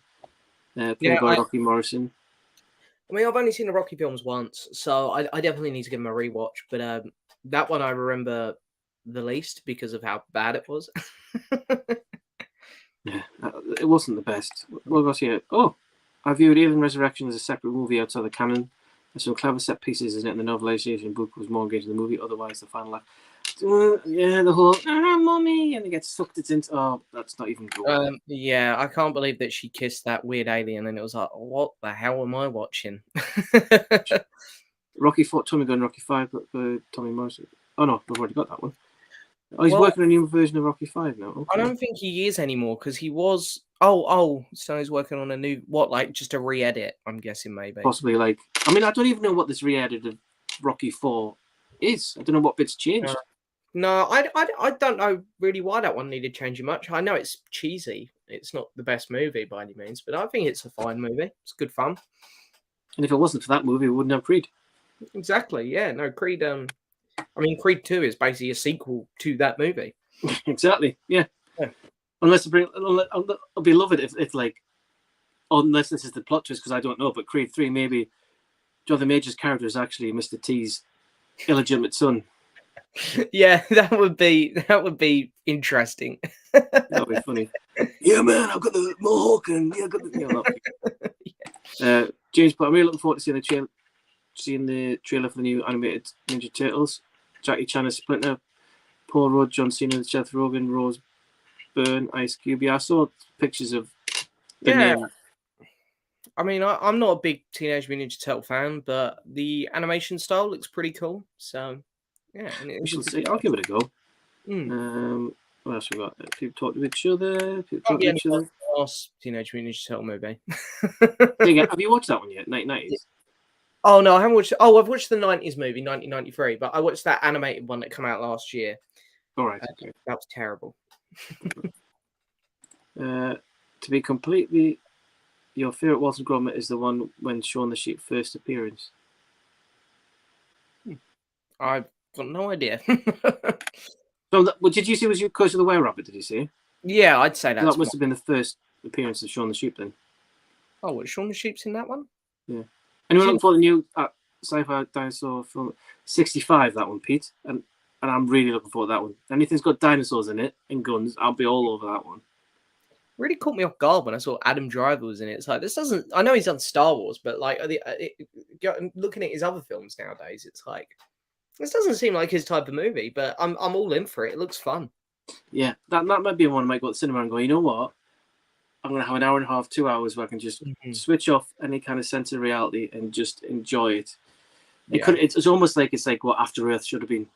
Played by Rocky Morrison. I mean, I've only seen the Rocky films once, so I definitely need to give them a rewatch. But that one I remember the least because of how bad it was. Yeah, it wasn't the best. What was here? Oh, I viewed Alien Resurrection as a separate movie outside the canon. There's some clever set pieces in it, and the novelization book was more engaging than the movie. Otherwise, the final act, yeah, the whole mommy, and it gets sucked into. Oh, that's not even good. Yeah, I can't believe that she kissed that weird alien, and it was like, what the hell am I watching? Rocky 4, Tommy Gunn, Rocky 5, Tommy Morrison. Oh no, we've already got that one. Oh, he's working on a new version of Rocky 5 now. Okay. I don't think he is anymore because he was. So he's working on a new just a re-edit? I'm guessing maybe. Possibly I mean, I don't even know what this re-edit of Rocky 4 is. I don't know what bits changed. No, I don't know really why that one needed changing much. I know it's cheesy. It's not the best movie by any means, but I think it's a fine movie. It's good fun. And if it wasn't for that movie, we wouldn't have Creed. Exactly. Yeah. No, Creed. I mean, Creed 2 is basically a sequel to that movie. Exactly. Yeah. Unless I'll be love it if it's like, unless this is the plot twist, because I don't know. But Creed 3, maybe Jonathan Major's character is actually Mr. T's illegitimate son. Yeah, that would be interesting. That would be funny. Yeah, man, I've got the mohawk and yeah, I got the. Yeah. James, but I'm really looking forward to seeing the trailer for the new animated Ninja Turtles. Jackie Chan as Splinter, Paul Rudd, John Cena, Seth Rogen, Rose Byrne, Ice Cube. Yeah, I saw pictures of the name. I mean, I'm not a big Teenage Mutant Ninja Turtle fan, but the animation style looks pretty cool. So, yeah. We shall see. I'll give it a go. What else we got? People talk to each other. Last Teenage Mutant Ninja Turtle movie. Have you watched that one yet? 1990s? Oh, no, I haven't watched. Oh, I've watched the 90s movie, 1993, but I watched that animated one that came out last year. All right. Okay. That was terrible. To be completely, your favourite Walter Gromit is the one when Shaun the Sheep first appearance. I've got no idea. So, did you see? Was you Curse of the Were Rabbit? Did you see? Yeah, I'd say that must have been the first appearance of Shaun the Sheep then. Oh, what, Shaun the Sheep's in that one? Yeah. Anyone looking for the new sci-fi dinosaur film? 65, that one, Pete. And I'm really looking forward to that one. Anything's got dinosaurs in it and guns, I'll be all over that one. Really caught me off guard when I saw Adam Driver was in it. It's like, this doesn't. I know he's done Star Wars, but like, looking at his other films nowadays, it's like, this doesn't seem like his type of movie. But I'm all in for it. It looks fun. Yeah, that might be one I might go to the cinema and go, you know what? I'm going to have an hour and a half, 2 hours where I can just switch off any kind of sense of reality and just enjoy it. It's almost like it's like what After Earth should have been.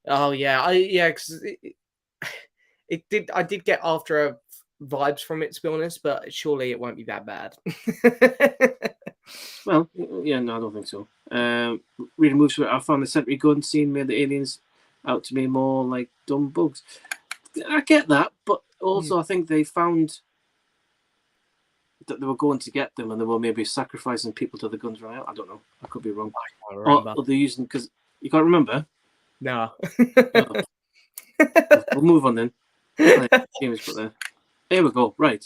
Oh yeah, because I did get After Earth vibes from it, to be honest, but surely it won't be that bad. Well, yeah, no, I don't think so. Reading moves where I found the Sentry gun scene made the aliens out to me more like dumb bugs. I get that, but also I think they found that they were going to get them and they were maybe sacrificing people to the guns right out. I don't know. I could be wrong. Or they're using, because you can't remember? No. We'll move on then. Here we go. Right.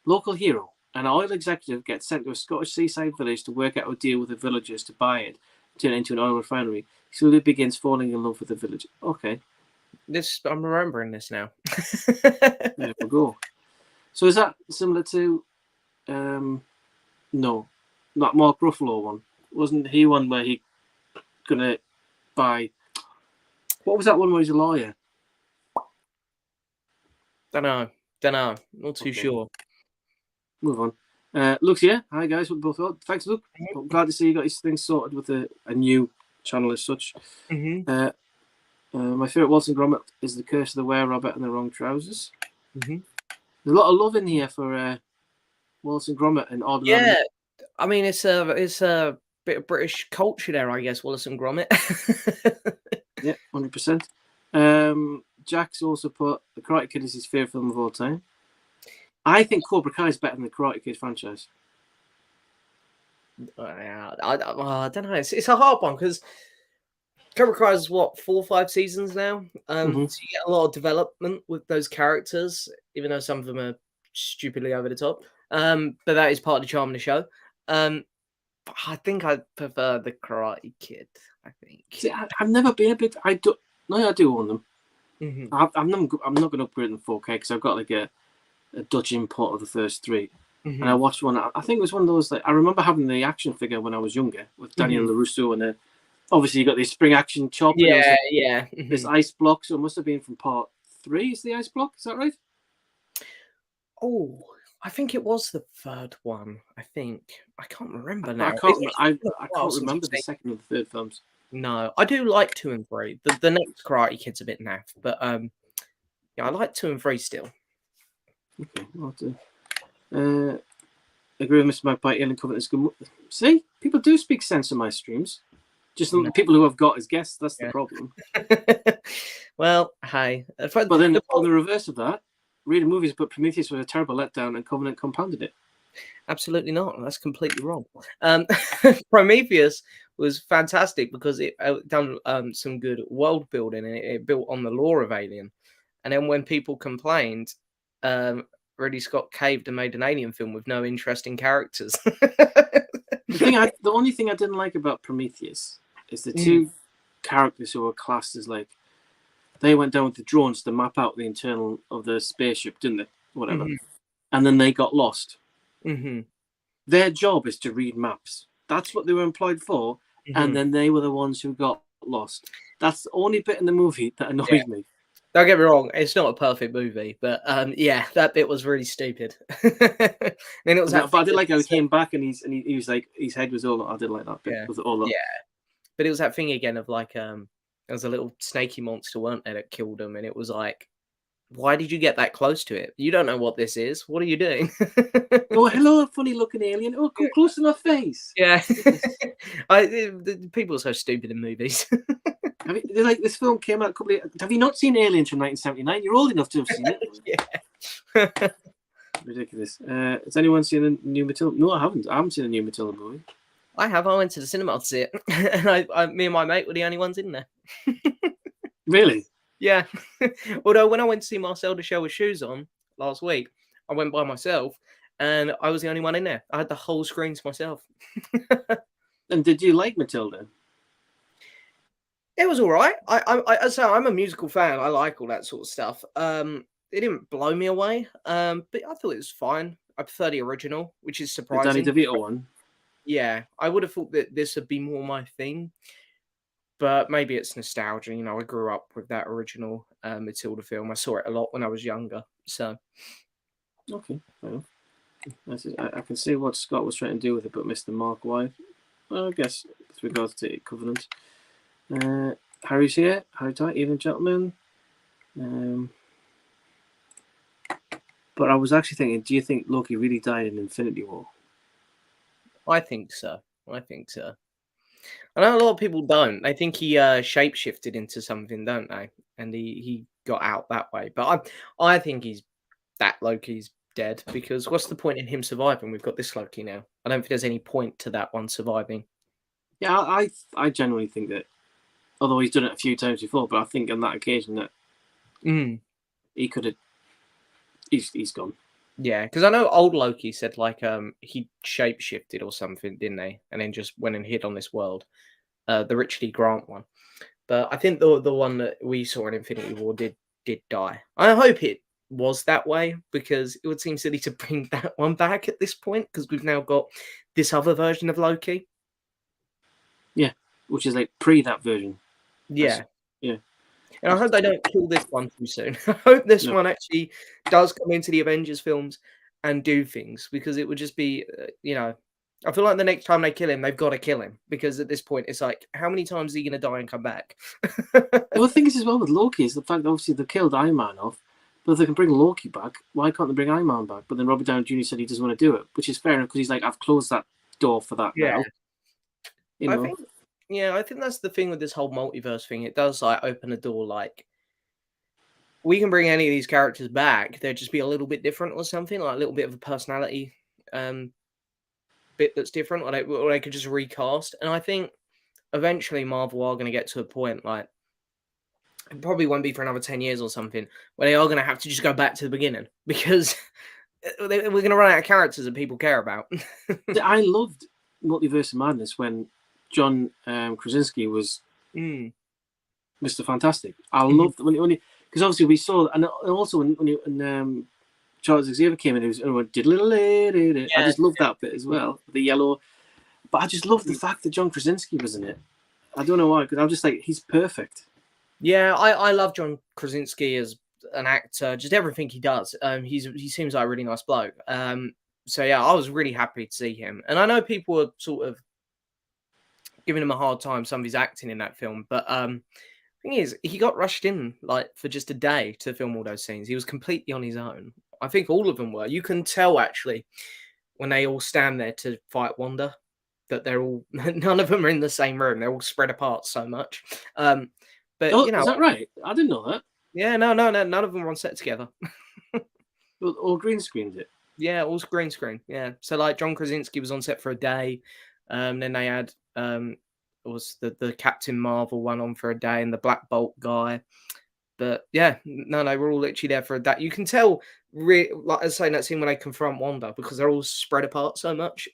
Local hero. An oil executive gets sent to a Scottish seaside village to work out a deal with the villagers to buy it, turn it into an oil refinery. He slowly begins falling in love with the village. Okay. I'm remembering this now. There we go. So is that similar to no, not Mark Ruffalo one? Wasn't he one where he gonna buy, what was that one where he's a lawyer? Don't know. Not too sure. Move on. Luke's here. Hi guys, what both thought? Thanks, Luke. I'm glad to see you got his things sorted with a new channel as such. My favourite Wallace and Gromit is The Curse of the Were-Rabbit and the Wrong Trousers. There's a lot of love in here for Wallace and Gromit and Odd Yeah, Man. I mean it's a bit of British culture there, I guess. Wallace and Gromit. Yeah, 100%. Jack's also put The Karate Kid is his favourite film of all time. I think Cobra Kai is better than the Karate Kid franchise. I don't know. It's a hard one because Cobra Kai is what 4 or 5 seasons now. So you get a lot of development with those characters, even though some of them are stupidly over the top. But that is part of the charm of the show. I think I prefer the Karate Kid. I think. See, I've never been a big. I do own them. I'm not going to upgrade them 4K because I've got like a Dutch import of the first 3. And I watched one. I think it was one of those. Like, I remember having the action figure when I was younger with Daniel LaRusso, and obviously you got this spring action chop. Yeah, This ice block. So it must have been from part 3. Is the ice block? Is that right? Oh, I think it was the 3rd one. I think I can't remember now. I can't remember the 2nd or the 3rd films. No, I do like 2 and 3. The next Karate Kid's a bit naff, but yeah, I like 2 and 3 still. Okay, I'll have to agree with Mr. Magpie. Alien Covenant is good. See, people do speak sense in my streams. Just the people who I've got as guests. That's the problem. Well, hi. But then on the reverse of that, reading movies, but Prometheus was a terrible letdown, and Covenant compounded it. Absolutely not. That's completely wrong. Prometheus was fantastic because it done some good world building and it built on the lore of Alien. And then when people complained, Ridley Scott caved and made an Alien film with no interesting characters. The only thing I didn't like about Prometheus is the 2 characters who were classed as like they went down with the drones to map out the internal of the spaceship, didn't they? Whatever. And then they got lost. Their job is to read maps. That's what they were employed for. And then they were the ones who got lost. That's the only bit in the movie that annoyed me. Don't get me wrong, it's not a perfect movie, but yeah, that bit was really stupid. Then it was but I did like how he came back and he was like his head was all. I did like that bit. Yeah, but it was that thing again of like there was a little snaky monster, weren't there, that killed him, and it was like, why did you get that close to it? You don't know what this is. What are you doing? Oh, hello, funny looking alien. Oh, come close to my face. Yeah, people are so stupid in movies. Like this film came out a couple of. Have you not seen Aliens from 1979? You're old enough to have seen it. Yeah. Ridiculous. Has anyone seen a new Matilda? No, I haven't. I haven't seen a new Matilda movie. I have. I went to the cinema to see it, and me and my mate were the only ones in there. Really? Yeah. Although when I went to see Marcel the Show with Shoes on last week, I went by myself, and I was the only one in there. I had the whole screen to myself. And did you like Matilda? It was all right. I'm a musical fan. I like all that sort of stuff. It didn't blow me away, but I thought it was fine. I prefer the original, which is surprising. The Danny DeVito one. Yeah, I would have thought that this would be more my thing, but maybe it's nostalgia. You know, I grew up with that original Matilda film. I saw it a lot when I was younger. So, okay, fair enough. I can see what Scott was trying to do with it, but Mr. Mark White. Well, I guess with regards to Covenant. Harry's here. Harry Tight, evening, gentlemen. But I was actually thinking, do you think Loki really died in Infinity War? I think so. I know a lot of people don't. They think he shapeshifted into something, don't they? And he got out that way. But I think that Loki's dead, because what's the point in him surviving? We've got this Loki now. I don't think there's any point to that one surviving. Yeah, I genuinely think that, although he's done it a few times before, but I think on that occasion that he could have. He's gone. Yeah, because I know old Loki said like he shapeshifted or something, didn't they? And then just went and hid on this world, the Richard E. Grant one. But I think the one that we saw in Infinity War did die. I hope it was that way, because it would seem silly to bring that one back at this point, because we've now got this other version of Loki. Yeah, which is like pre that version. Yeah. Yeah. And I hope they don't kill this one too soon. I hope this one actually does come into the Avengers films and do things, because it would just be, I feel like the next time they kill him, they've got to kill him, because at this point, it's like, how many times is he going to die and come back? Well, the thing is as well with Loki is the fact that obviously they killed Iron Man off, but if they can bring Loki back, why can't they bring Iron Man back? But then Robert Downey Jr. said he doesn't want to do it, which is fair enough because he's like, I've closed that door for that Yeah. now. You I know, think, I think that's the thing with this whole multiverse thing. It does like open a door, like, we can bring any of these characters back, they'd just be a little bit different or something, like a little bit of a personality bit that's different, or they could just recast. And I think eventually Marvel are going to get to a point, like, it probably won't be for another 10 years or something, where they are going to have to just go back to the beginning, because we're going to run out of characters that people care about. I loved Multiverse of Madness when John Krasinski was Mr. Fantastic. I loved when he because obviously we saw, and also when Charles Xavier came in, it was I just loved that bit as well, the yellow. But I just loved the fact that John Krasinski was in it. I don't know why, because I'm just like, he's perfect. Yeah, I love John Krasinski as an actor, just everything he does. He seems like a really nice bloke. So yeah, I was really happy to see him, and I know people were sort of giving him a hard time, some of his acting in that film, but thing is, he got rushed in like for just a day to film all those scenes. He was completely on his own. I think all of them were. You can tell actually when they all stand there to fight Wanda that they're all none of them are in the same room. They're all spread apart so much. But is that right? I didn't know that. Yeah, no, none of them were on set together. All green screened it. Yeah, all green screen. Yeah, so like John Krasinski was on set for a day. Then they had was the Captain Marvel one on for a day, and the Black Bolt guy. But yeah, no, they were all literally there for a day. You can tell, like I was saying, that scene when they confront Wanda, because they're all spread apart so much.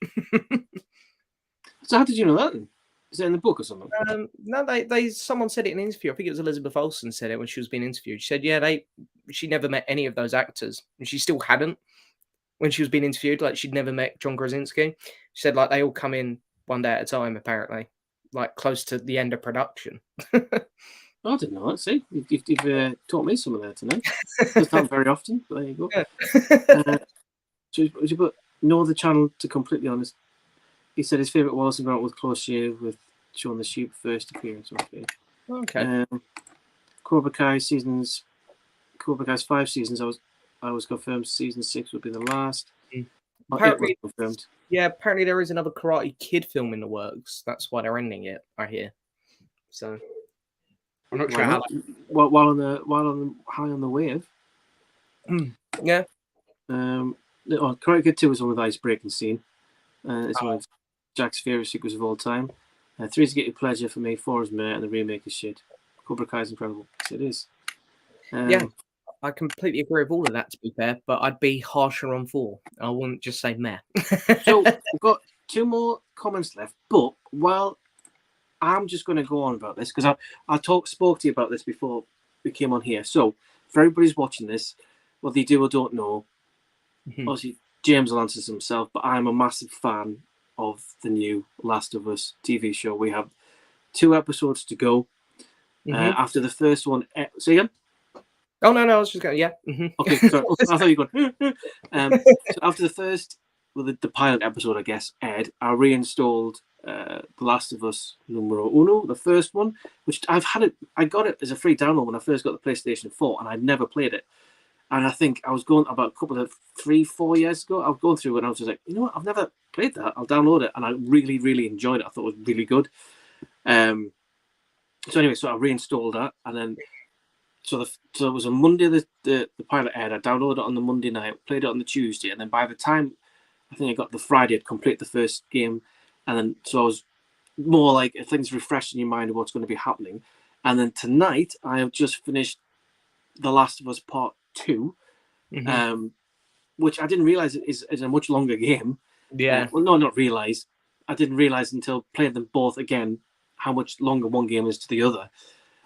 So how did you know that then? Is it in the book or something? No, they someone said it in an interview. I think it was Elizabeth Olsen said it when she was being interviewed. She said, yeah, she never met any of those actors, and she still hadn't when she was being interviewed. Like, she'd never met John Krasinski. She said, like, they all come in one day at a time, apparently, like close to the end of production. I didn't know that. See, you've taught me something there tonight. Doesn't happen very often, but there you go. Yeah. So you put no other channel, to completely honest. He said his favourite Wallace and Gromit was Close Shave with Shaun the Sheep first appearance. Okay. Cobra Kai's 5 seasons. I was confirmed season 6 would be the last. Apparently, confirmed. Yeah, apparently there is another Karate Kid film in the works. That's why they're ending it, I hear. So I'm not sure how. While on the high on the wave. Yeah. Karate Kid 2 was one with the ice-breaking scene. It's one of Jack's favourite sequels of all time. 3 is to get your pleasure for me. 4 is meh, and the remake is shit. Cobra Kai is incredible. Yes, it is. Yeah, I completely agree with all of that, to be fair, but I'd be harsher on 4. I wouldn't just say meh. So we've got 2 more comments left, but while I'm just going to go on about this, because I spoke to you about this before we came on here. So if everybody's watching this, what they do or don't know, obviously James will answer this himself, but I'm a massive fan of the new Last of Us TV show. We have 2 episodes to go. After the first one, say again? Oh, no, I was just going, yeah. Okay, sorry. I thought you were going, so after the first, the pilot episode, I guess, aired, I reinstalled The Last of Us Numero Uno, the first one, which I got it as a free download when I first got the PlayStation 4, and I'd never played it. And I think I was going about a couple of 3-4 years ago. I was going through it and I was just like, you know what? I've never played that. I'll download it. And I really, really enjoyed it. I thought it was really good. So anyway, so I reinstalled that. And then, so it was a Monday, the pilot aired. I downloaded it on the Monday night, played it on the Tuesday. And then by the time I think I got the Friday, I'd complete the first game. And then, so I was more like, things refreshed in your mind of what's going to be happening. And then tonight, I have just finished The Last of Us Part 2, which I didn't realize is a much longer game. Yeah. Well, no, not realize. I didn't realize until playing them both again how much longer one game is to the other.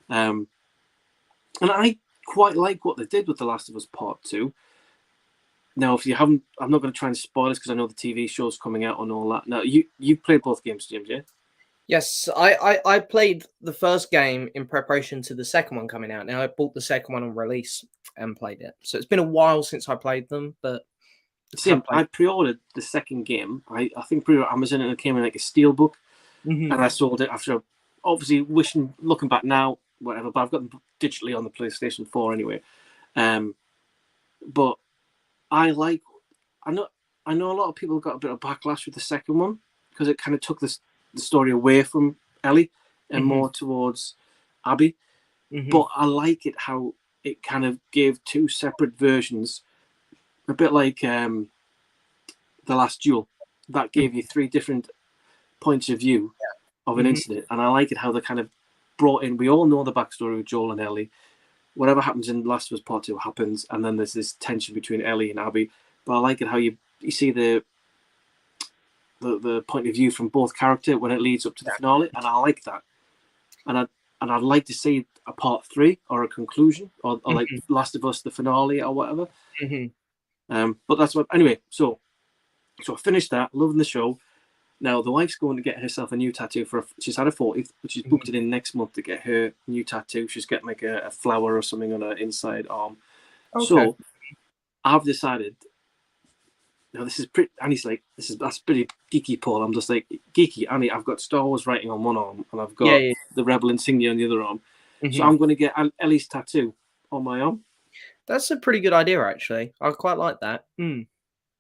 And I quite like what they did with The Last of Us Part 2. Now, if you haven't, I'm not going to try and spoil this because I know the TV show's coming out and all that. Now, you played both games, James, yeah? Yes, I played the first game in preparation to the second one coming out. Now, I bought the second one on release and played it. So it's been a while since I played them, but Same. I pre-ordered the second game. I think pre-ordered Amazon, and it came in like a steelbook, and I sold it after. Obviously, looking back now, whatever. But I've got them digitally on the PlayStation 4 anyway. But I know a lot of people got a bit of backlash with the second one because it kind of took the story away from Ellie and more towards Abby. But I like it how it kind of gave two separate versions, a bit like The Last Duel. That gave you three different points of view of an incident, and I like it how they kind of brought in. We all know the backstory of Joel and Ellie. Whatever happens in Last of Us Part 2 happens, and then there's this tension between Ellie and Abby. But I like it how you see the point of view from both characters when it leads up to the finale, and I like that. And I'd like to see a part 3 or a conclusion, or like Last of Us the finale or whatever. But that's what anyway. So I finished that, loving the show. Now the wife's going to get herself a new tattoo she's had a 40th, but she's booked it in next month to get her new tattoo. She's getting like a flower or something on her inside arm. Okay. So I've decided. Now this is pretty. Annie's like, that's pretty geeky, Paul. I'm just like, geeky, Annie. I've got Star Wars writing on one arm, and I've got the Rebel insignia on the other arm. So I'm going to get Ellie's tattoo on my arm. That's a pretty good idea, actually. I quite like that.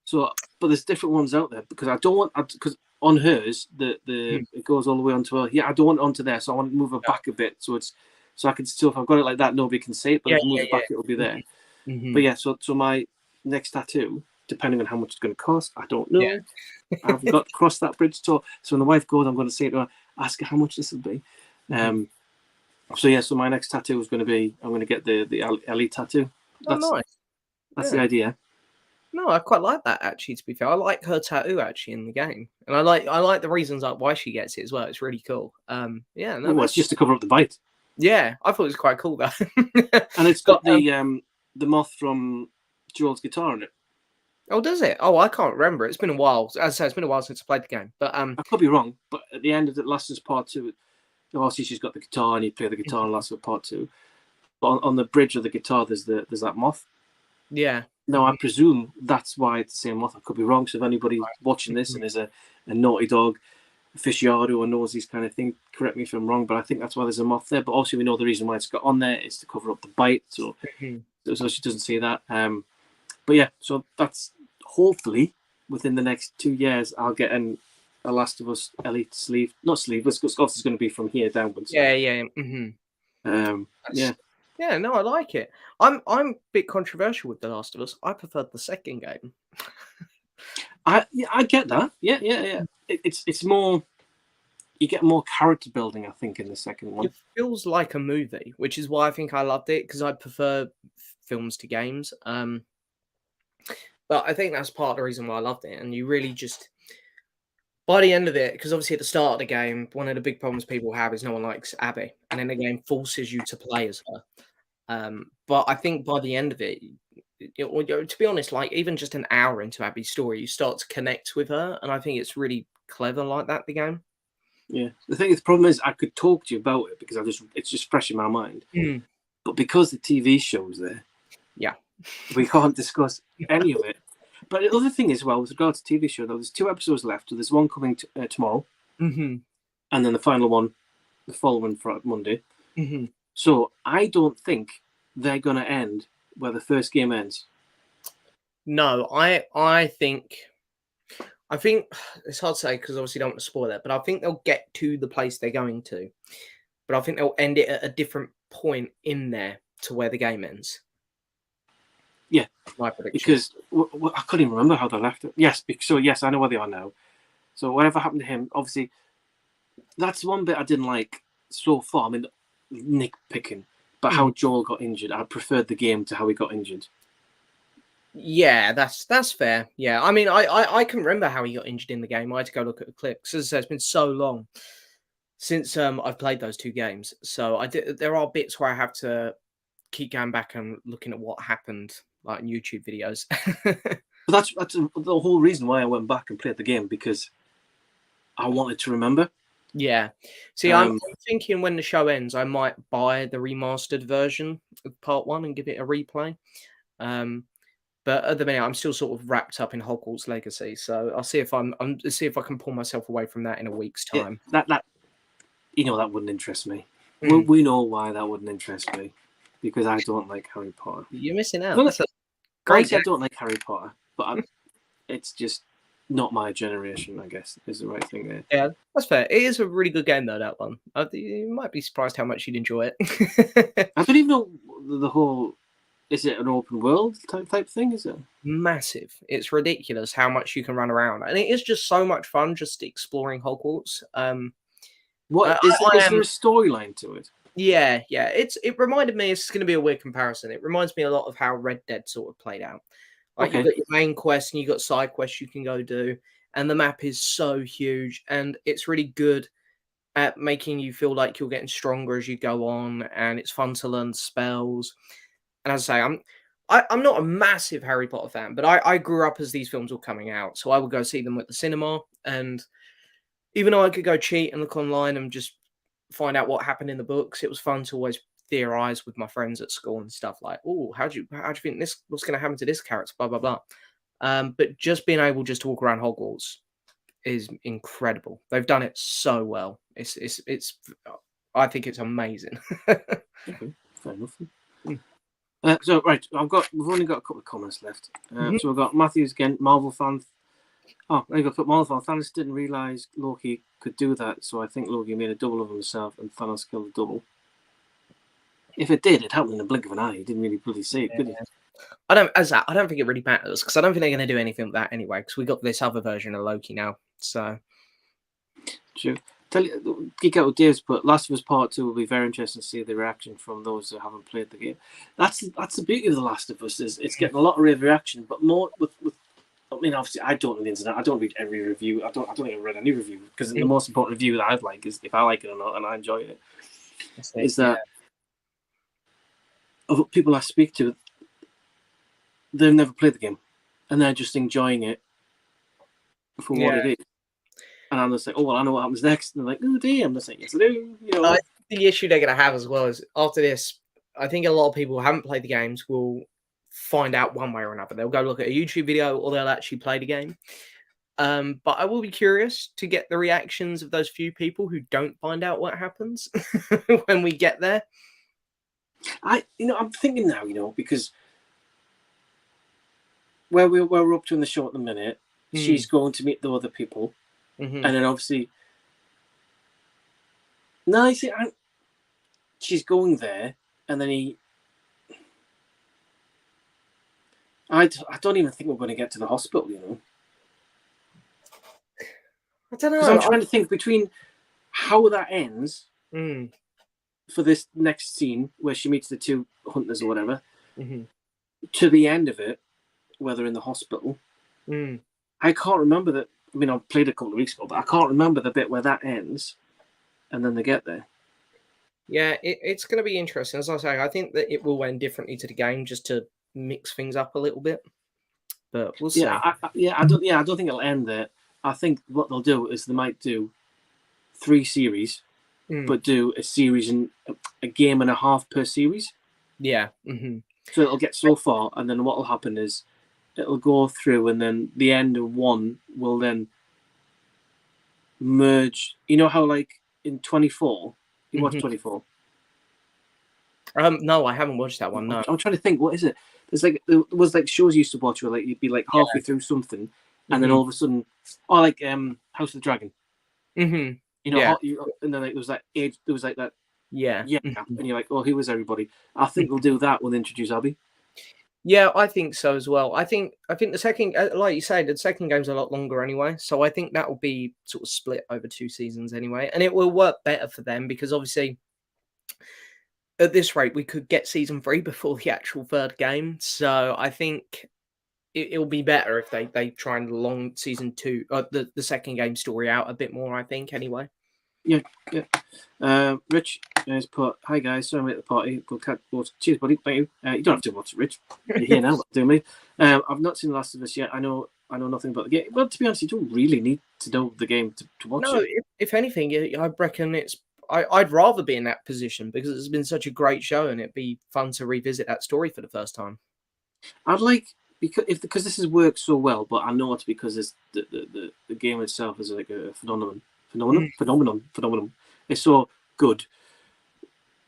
So, but there's different ones out there because I don't want because on hers it goes all the way onto her. Yeah, I don't want it onto there, so I want to move it back a bit so I can still, if I've got it like that, nobody can see it. But if I move it back, it'll be there. But yeah, so my next tattoo, depending on how much it's going to cost, I don't know. Yeah. I haven't got to cross that bridge at all. So when the wife goes, I'm going to say to her, ask her how much this will be. So my next tattoo is going to be, I'm going to get the Ellie tattoo. Nice. That's the idea. No, I quite like that, actually, to be fair. I like her tattoo, actually, in the game. And I like the reasons why she gets it as well. It's really cool. It's just to cover up the bite. Yeah, I thought it was quite cool, though. And it's got the moth from Joel's guitar in it. Oh, does it? Oh, I can't remember. It's been a while. As I say, it's been a while since I played the game. But I could be wrong, but at the end of the Last of Us Part 2, obviously she's got the guitar and you play the guitar in Last of Us Part 2. But on the bridge of the guitar, there's that moth. Yeah. Now, I presume that's why it's the same moth. I could be wrong. So if anybody watching this and is a Naughty Dog aficionado or knows these kind of things, correct me if I'm wrong, but I think that's why there's a moth there. But also we know the reason why it's got on there is to cover up the bite. So she doesn't see that. But yeah, so that's hopefully within the next 2 years, I'll get a Last of Us Elite sleeve. Not sleeveless, because it's going to be from here downwards. Yeah. Yeah, no, I like it. I'm a bit controversial with The Last of Us. I preferred the second game. I get that. Yeah. It's more. You get more character building, I think, in the second one. It feels like a movie, which is why I think I loved it, because I prefer films to games. But I think that's part of the reason why I loved it. And you really just, by the end of it, because obviously at the start of the game, one of the big problems people have is no one likes Abby, and then the game forces you to play as her. But I think by the end of it, to be honest, like even just an hour into Abby's story, you start to connect with her, and I think it's really clever like that, the game. Yeah, the problem is I could talk to you about it because it's just fresh in my mind. But because the TV show's there, we can't discuss any of it. But the other thing as well, with regards to TV show, though, there's 2 episodes left. So there's one coming tomorrow, and then the final one the following Monday. So I don't think they're going to end where the first game ends. No, I think it's hard to say because obviously don't want to spoil it, but I think they'll get to the place they're going to. But I think they'll end it at a different point in there to where the game ends. Yeah, my prediction. Because I couldn't even remember how they left it. Yes, I know where they are now. So whatever happened to him, obviously, that's one bit I didn't like so far. I mean, nitpicking, but how Joel got injured, I preferred the game to how he got injured. Yeah, that's fair. Yeah, I mean, I can remember how he got injured in the game. I had to go look at the clips. As I said, it's been so long since I've played those 2 games. So there are bits where I have to keep going back and looking at what happened, like in YouTube videos. But that's the whole reason why I went back and played the game, because I wanted to remember. Yeah. See, I'm thinking when the show ends, I might buy the remastered version of Part 1 and give it a replay. But at the minute, I'm still sort of wrapped up in Hogwarts Legacy. So I'll see if I'm see if I can pull myself away from that in a week's time. Yeah, that that wouldn't interest me. Mm. We know why that wouldn't interest me, because I don't like Harry Potter. You're missing out. Well, That's a great honestly, I game. don't like Harry Potter, but it's just not my generation, I guess, is the right thing there. Yeah, that's fair. It is a really good game, though, that one. You might be surprised how much you'd enjoy it. I don't even know the whole. Is it an open world type thing? Is it Massive. It's ridiculous how much you can run around, and it is just so much fun just exploring Hogwarts. what I is there am. a storyline to it? Yeah. It reminded me. It's going to be a weird comparison. It reminds me a lot of how Red Dead sort of played out. Like Okay. you've got your main quest and you've got side quests you can go do, and the map is so huge, and it's really good at making you feel like you're getting stronger as you go on, and it's fun to learn spells. And as I say, I'm not a massive Harry Potter fan, but I grew up as these films were coming out, so I would go see them at the cinema. And even though I could go cheat and look online and just find out what happened in the books, it was fun to always theorize with my friends at school and stuff like, oh, how do you think this? What's going to happen to this character? Blah blah blah. But just being able just to walk around Hogwarts is incredible. They've done it so well. It's I think it's amazing. Okay, fair enough. So right, we've only got a couple of comments left. So we've got Matthews again, Marvel fan. Oh, I got to put Marvel fan. Thanos didn't realize Loki could do that, so I think Loki made a double of himself, and Thanos killed the double. If it did, it happened in the blink of an eye. He didn't really bloody see it, did he? I don't think it really matters because I don't think they're going to do anything with that anyway. Because we got this other version of Loki now, so True. Tell you, geek out with Dave's, but Last of Us Part 2 will be very interesting to see the reaction from those who haven't played the game. That's the beauty of The Last of Us, is it's getting a lot of rave reaction, but more with I mean, obviously, I don't know the internet. I don't read every review. I don't even read any review, because the most important review that I'd like is if I like it or not and I enjoy it. Is that of people I speak to, they've never played the game, and they're just enjoying it for what it is. And I'm just like, oh well, I know what happens next. And they're like, oh damn, they're saying yes I do. You know, I think the issue they're going to have as well is after this. I think a lot of people who haven't played the games will find out one way or another. They'll go look at a YouTube video or they'll actually play the game. But I will be curious to get the reactions of those few people who don't find out what happens when we get there. I'm thinking now, because where we're up to in the show at the minute, she's going to meet the other people, and then obviously, no, you see, she's going there, and then I don't even think we're going to get to the hospital, I don't know. Because I'm trying to think between how that ends for this next scene where she meets the two hunters or whatever, to the end of it, where they're in the hospital. I can't remember that. I mean, I played a couple of weeks ago, but I can't remember the bit where that ends, and then they get there. Yeah, it's going to be interesting. As I say, I think that it will end differently to the game, just to mix things up a little bit. But we'll see. I don't think it'll end there. I think what they'll do is they might do 3 series, but do a series and a game and a half per series. Yeah. So it'll get so far, and then what will happen is it'll go through, and then the end of one will then merge. You know how, like, in 24, you watch 24? No, I haven't watched that one. No, I'm trying to think. What is it? There was shows you used to watch where like you'd be like halfway through something, and then all of a sudden, like House of the Dragon. And then it was age. There was like that. And you're like, oh, who was everybody? I think they'll do that when they introduce Abby. Yeah, I think so as well. I think the second, like you said, the second game's a lot longer anyway. So I think that will be sort of split over 2 seasons anyway, and it will work better for them because obviously, at this rate, we could get season 3 before the actual 3rd game. So I think it will be better if they try and long season 2, the second game story out a bit more. I think anyway. Yeah. Rich has put, hi guys, sorry I'm at the party. Cheers, buddy. Thank you. You don't have to watch it, Rich. You're here now. Do me. I've not seen The Last of Us yet. I know nothing about the game. Well, to be honest, you don't really need to know the game to watch it. No, if anything, I reckon I'd rather be in that position because it's been such a great show and it'd be fun to revisit that story for the first time. I'd like because this has worked so well, but I know it's because it's the game itself is like a phenomenon. It's so good.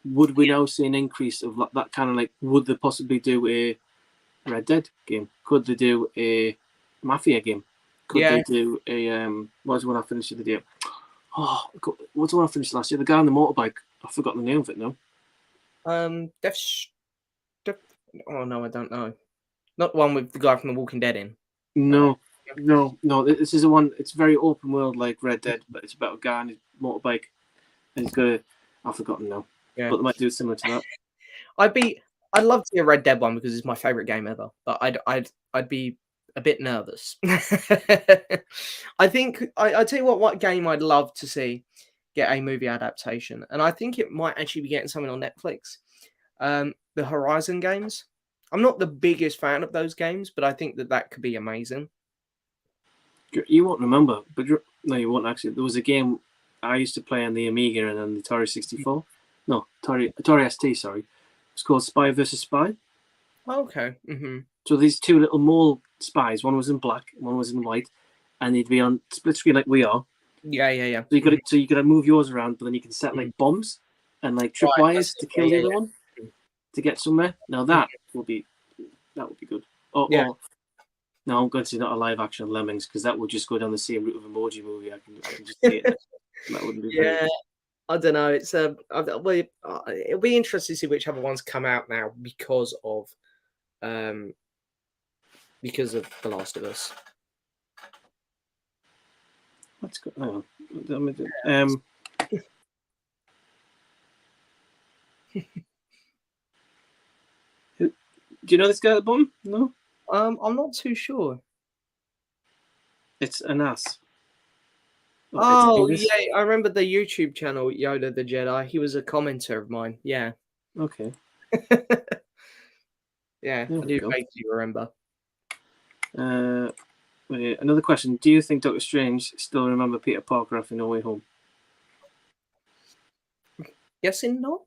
Would we now see an increase of that kind of like? Would they possibly do a Red Dead game? Could they do a Mafia game? Could they do a what was the one I finished the other day? Oh, what's the one I finished last year? The guy on the motorbike. I've forgotten the name of it now. Oh no, I don't know. Not the one with the guy from The Walking Dead in. No. This is the one. It's very open world like Red Dead, but it's about a guy on his motorbike, and he's got a. I've forgotten now. Yeah. But they might do similar to that. I'd love to see a Red Dead one because it's my favorite game ever. But I'd be a bit nervous. I think I tell you what game I'd love to see get a movie adaptation, and I think it might actually be getting something on Netflix. The Horizon games. I'm not the biggest fan of those games, but I think that could be amazing. You won't remember, but no, you won't actually. There was a game I used to play on the Amiga and then the Atari 64. No, Atari ST. Sorry, it's called Spy vs Spy. Okay. Mm-hmm. So these two little mole spies, one was in black, one was in white, and they'd be on split screen like we are. Yeah. So you could move yours around, but then you can set like bombs and like tripwires to kill the other one to get somewhere. Now that would be good. Or no, I'm going to say not a live action Lemmings because that would just go down the same route of Emoji Movie. I can just see it. That wouldn't be very. I don't know. It's it'll be interesting to see which other ones come out now because of The Last of Us. Let's go. Hang on. Do you know this guy at the bottom? No. I'm not too sure. It's an ass. Oh yeah, I remember the YouTube channel Yoda the Jedi. He was a commenter of mine. Yeah. Okay. Yeah, I do vaguely remember. Another question: do you think Doctor Strange still remember Peter Parker after No Way Home? Yes and no.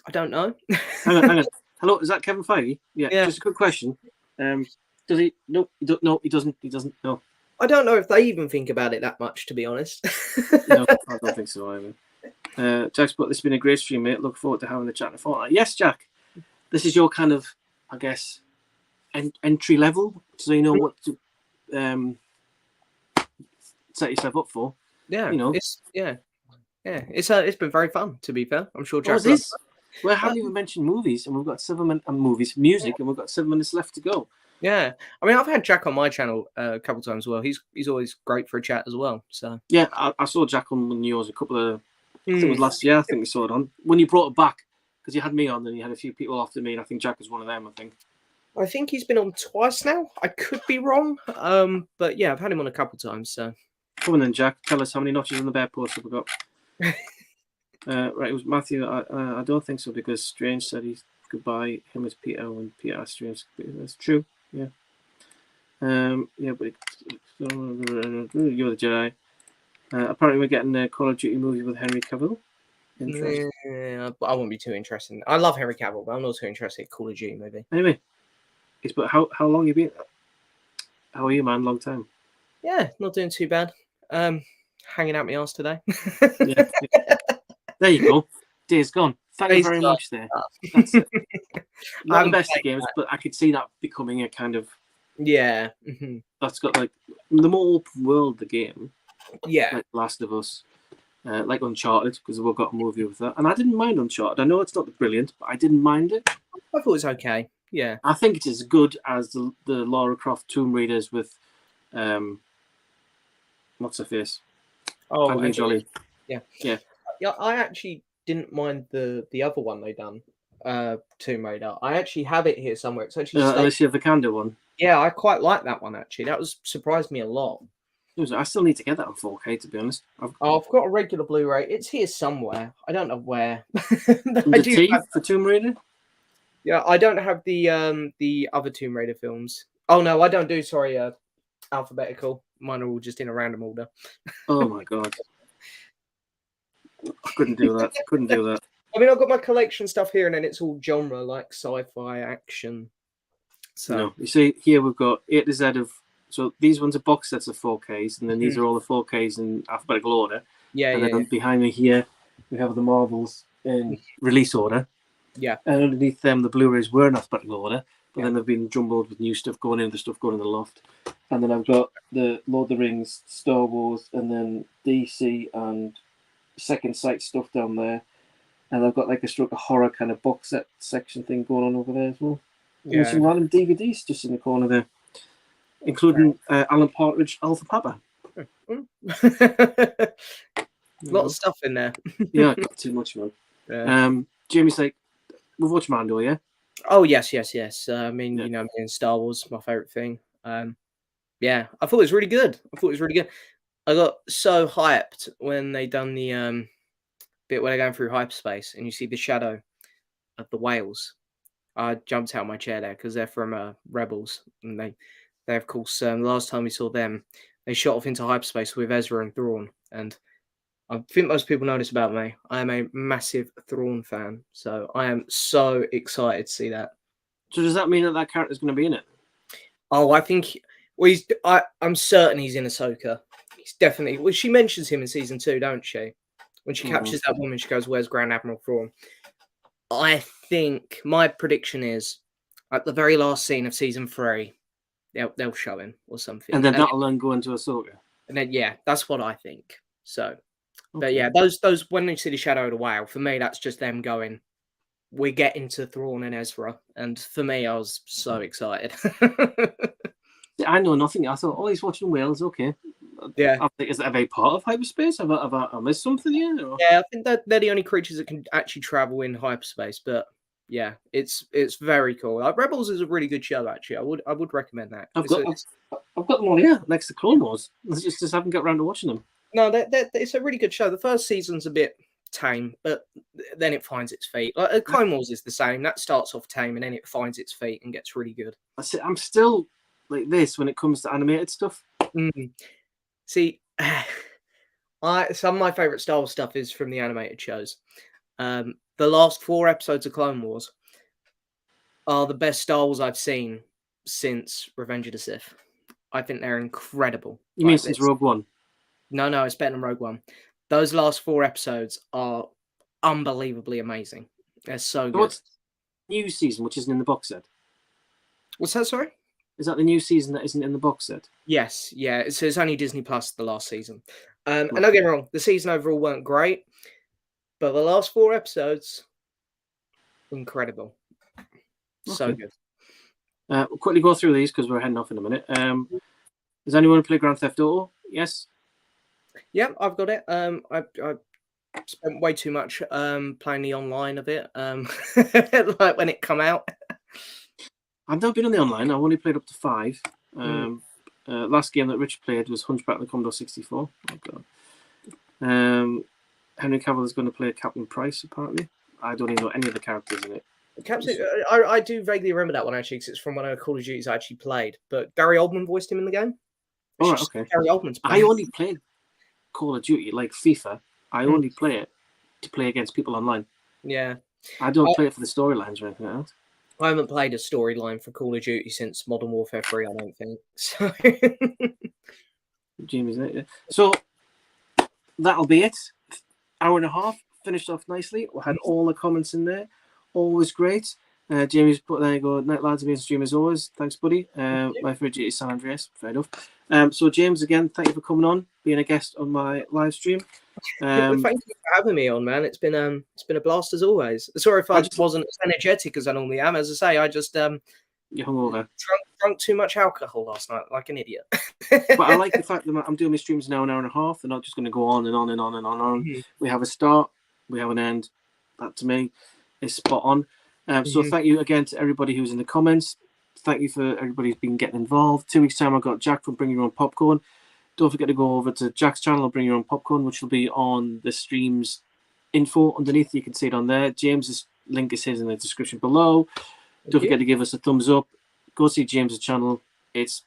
I don't know. hang on. Hello, is that Kevin Feige? Yeah. Just a quick question. Does he? No, he doesn't. He doesn't. No. I don't know if they even think about it that much, to be honest. No, I don't think so either. Jack's put, this has been a great stream, mate. Look forward to having the chat in a fortnight. Yes, Jack. This is your kind of, I guess, entry level, so you know what to set yourself up for. Yeah, you know. It's it's been very fun, to be fair. I'm sure Jack. Oh, this? Well, I haven't even mentioned movies, and we've got 7 minutes, music, and we've got 7 minutes left to go. Yeah, I mean, I've had Jack on my channel a couple times as well. He's always great for a chat as well. So yeah, I saw Jack on yours a couple of. I think it was last year. I think we saw it on when you brought it back because you had me on, and you had a few people after me, and I think Jack was one of them. I think he's been on twice now. I could be wrong, but yeah, I've had him on a couple times. So come on then, Jack. Tell us how many notches on the bedpost have we got. Right, it was Matthew. I don't think so because Strange said he's goodbye. Him as Peter and Peter as Strange. That's true. Yeah. Yeah, but you're the Jedi. Apparently, we're getting a Call of Duty movie with Henry Cavill. Yeah, but I won't be too interested. I love Henry Cavill, but I'm not too interested in Call of Duty movie. Anyway, but how long you been? How are you, man? Long time. Yeah, not doing too bad. Hanging out my arse today. Yeah. There you go. Day's gone. Thank you very much. There. That's it. Not the best of games, but I could see that becoming a kind of. Yeah. That's got like the more open world the game. Yeah. Like Last of Us, like Uncharted, because we've got a movie with that, and I didn't mind Uncharted. I know it's not brilliant, but I didn't mind it. I thought it was okay. Yeah. I think it's as good as the Lara Croft Tomb Raiders with, what's her face? Oh, Angelina Jolie. Yeah. I actually didn't mind the other one they done, Tomb Raider. I actually have it here somewhere. It's actually Alicia Vikander one. Yeah, I quite like that one actually. That surprised me a lot. I still need to get that on 4K to be honest. I've got a regular Blu-ray. It's here somewhere. I don't know where. For Tomb Raider. Yeah, I don't have the other Tomb Raider films. Oh no, I don't do. Sorry, alphabetical. Mine are all just in a random order. Oh my god. I couldn't do that. I mean, I've got my collection stuff here, and then it's all genre like sci-fi, action, So No, you see here we've got A to Z of. So these ones are box sets of 4Ks, and then these are all the 4Ks in alphabetical order. yeah, And yeah, then behind me here we have the Marvels in release order. yeah. And underneath them the Blu-rays were in alphabetical order, but Yeah. then they've been jumbled with new stuff going in, the stuff going in the loft. And then I've got the Lord of the Rings, Star Wars, and then DC and Second Sight stuff down there. And I've got like a stroke of horror kind of box set section thing going on over there as well. And there's Yeah. some random DVDs just in the corner there, including Alan Partridge, Alpha Papa. Lot of stuff in there. Yeah, got too much, man. Yeah. Jamie's like, we've watched Mando, yeah? Oh yes, yes, yes. I mean, Yeah. you know, me and Star Wars, my favorite thing. Yeah, I thought it was really good. I got so hyped when they done the bit where they're going through hyperspace and you see the shadow of the whales. I jumped out of my chair there because they're from Rebels, and they of course last time we saw them, they shot off into hyperspace with Ezra and Thrawn, and I think most people know this about me. I am a massive Thrawn fan, so I am so excited to see that. So does that mean that character's going to be in it? Oh, I think. Well, I'm certain he's in Ahsoka. He's definitely. Well, she mentions him in season 2, don't she? When she captures that woman, she goes, "Where's Grand Admiral Thrawn?" I think my prediction is at the very last scene of season 3, they'll show him or something, and then that'll then go into Ahsoka. And then yeah, that's what I think. So, but yeah, those when you see the shadow of the whale, for me, that's just them going. We're getting to Thrawn and Ezra, and for me, I was so excited. I know nothing. I thought, oh, he's watching whales. Okay. Yeah. I think, is that a big part of hyperspace? Have I missed something here? Or? Yeah, I think that they're the only creatures that can actually travel in hyperspace. But yeah, it's very cool. Rebels is a really good show. Actually, I would recommend that. I've got them all here next to Clone Wars. I just haven't got around to watching them. No, it's a really good show. The first season's a bit tame, but then it finds its feet. Like Clone Wars is the same. That starts off tame and then it finds its feet and gets really good. I'm still like this when it comes to animated stuff. See, some of my favorite Star Wars stuff is from the animated shows. The last 4 episodes of Clone Wars are the best Star Wars I've seen since Revenge of the Sith. I think they're incredible. You mean since Rogue One? No, it's better than Rogue One. Those last 4 episodes are unbelievably amazing. They're so good. What's new season, which isn't in the box set? What's that, sorry? Is that the new season that isn't in the box set? Yes, yeah. So it's only Disney Plus the last season. And don't get me wrong, the season overall weren't great, but the last 4 episodes, incredible. So good. We'll quickly go through these because we're heading off in a minute. Does anyone play Grand Theft Auto? Yes. Yeah, I've got it. I spent way too much playing the online of it. Like when it come out. I've never been on the online. I've only played up to 5. Last game that Rich played was Hunchback of the Commodore 64. Oh god. Henry Cavill is going to play Captain Price. Apparently, I don't even know any of the characters in it. I do vaguely remember that one actually, because it's from one of the Call of Duties I actually played. But Gary Oldman voiced him in the game. Oh, right, okay. Gary Oldman's I only played Call of Duty, like FIFA. I only play it to play against people online. Yeah. I don't play it for the storylines or anything else. I haven't played a storyline for Call of Duty since Modern Warfare 3, I don't think. So, Jamie's in it. So that'll be it. Hour and a half. Finished off nicely. We had all the comments in there. Always great. Jamie's put there you go. Night lads, amazing stream as always. Thanks, buddy. My favourite is San Andreas. Fair enough. So James, again, thank you for coming on, being a guest on my live stream. Thank you for having me on, man. It's been a blast as always. Sorry if I wasn't as energetic as I normally am. As I say, I just you hungover. Drunk too much alcohol last night, like an idiot. But I like the fact that I'm doing my streams now an hour and a half. They're not just going to go on and on and on and on. We have a start, we have an end. That to me is spot on. So thank you again to everybody who's in the comments. Thank you for everybody who's been getting involved. 2 weeks time, I got Jack from Bring Your Own Popcorn. Don't forget to go over to Jack's channel, Bring Your Own Popcorn, which will be on the stream's info underneath. You can see it on there. James's link is in the description below. Don't forget to give us a thumbs up. Go see James's channel. It's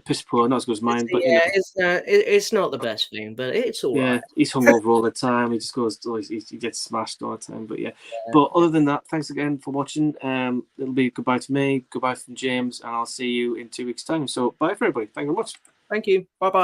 Piss poor, not as good as mine, but Yeah, it's not the best thing, but it's all yeah, right. he's hungover all the time. He just goes, he gets smashed all the time. But yeah, but other than that, thanks again for watching. It'll be goodbye to me, goodbye from James, and I'll see you in 2 weeks' time. So bye for everybody. Thank you very much. Thank you. Bye bye.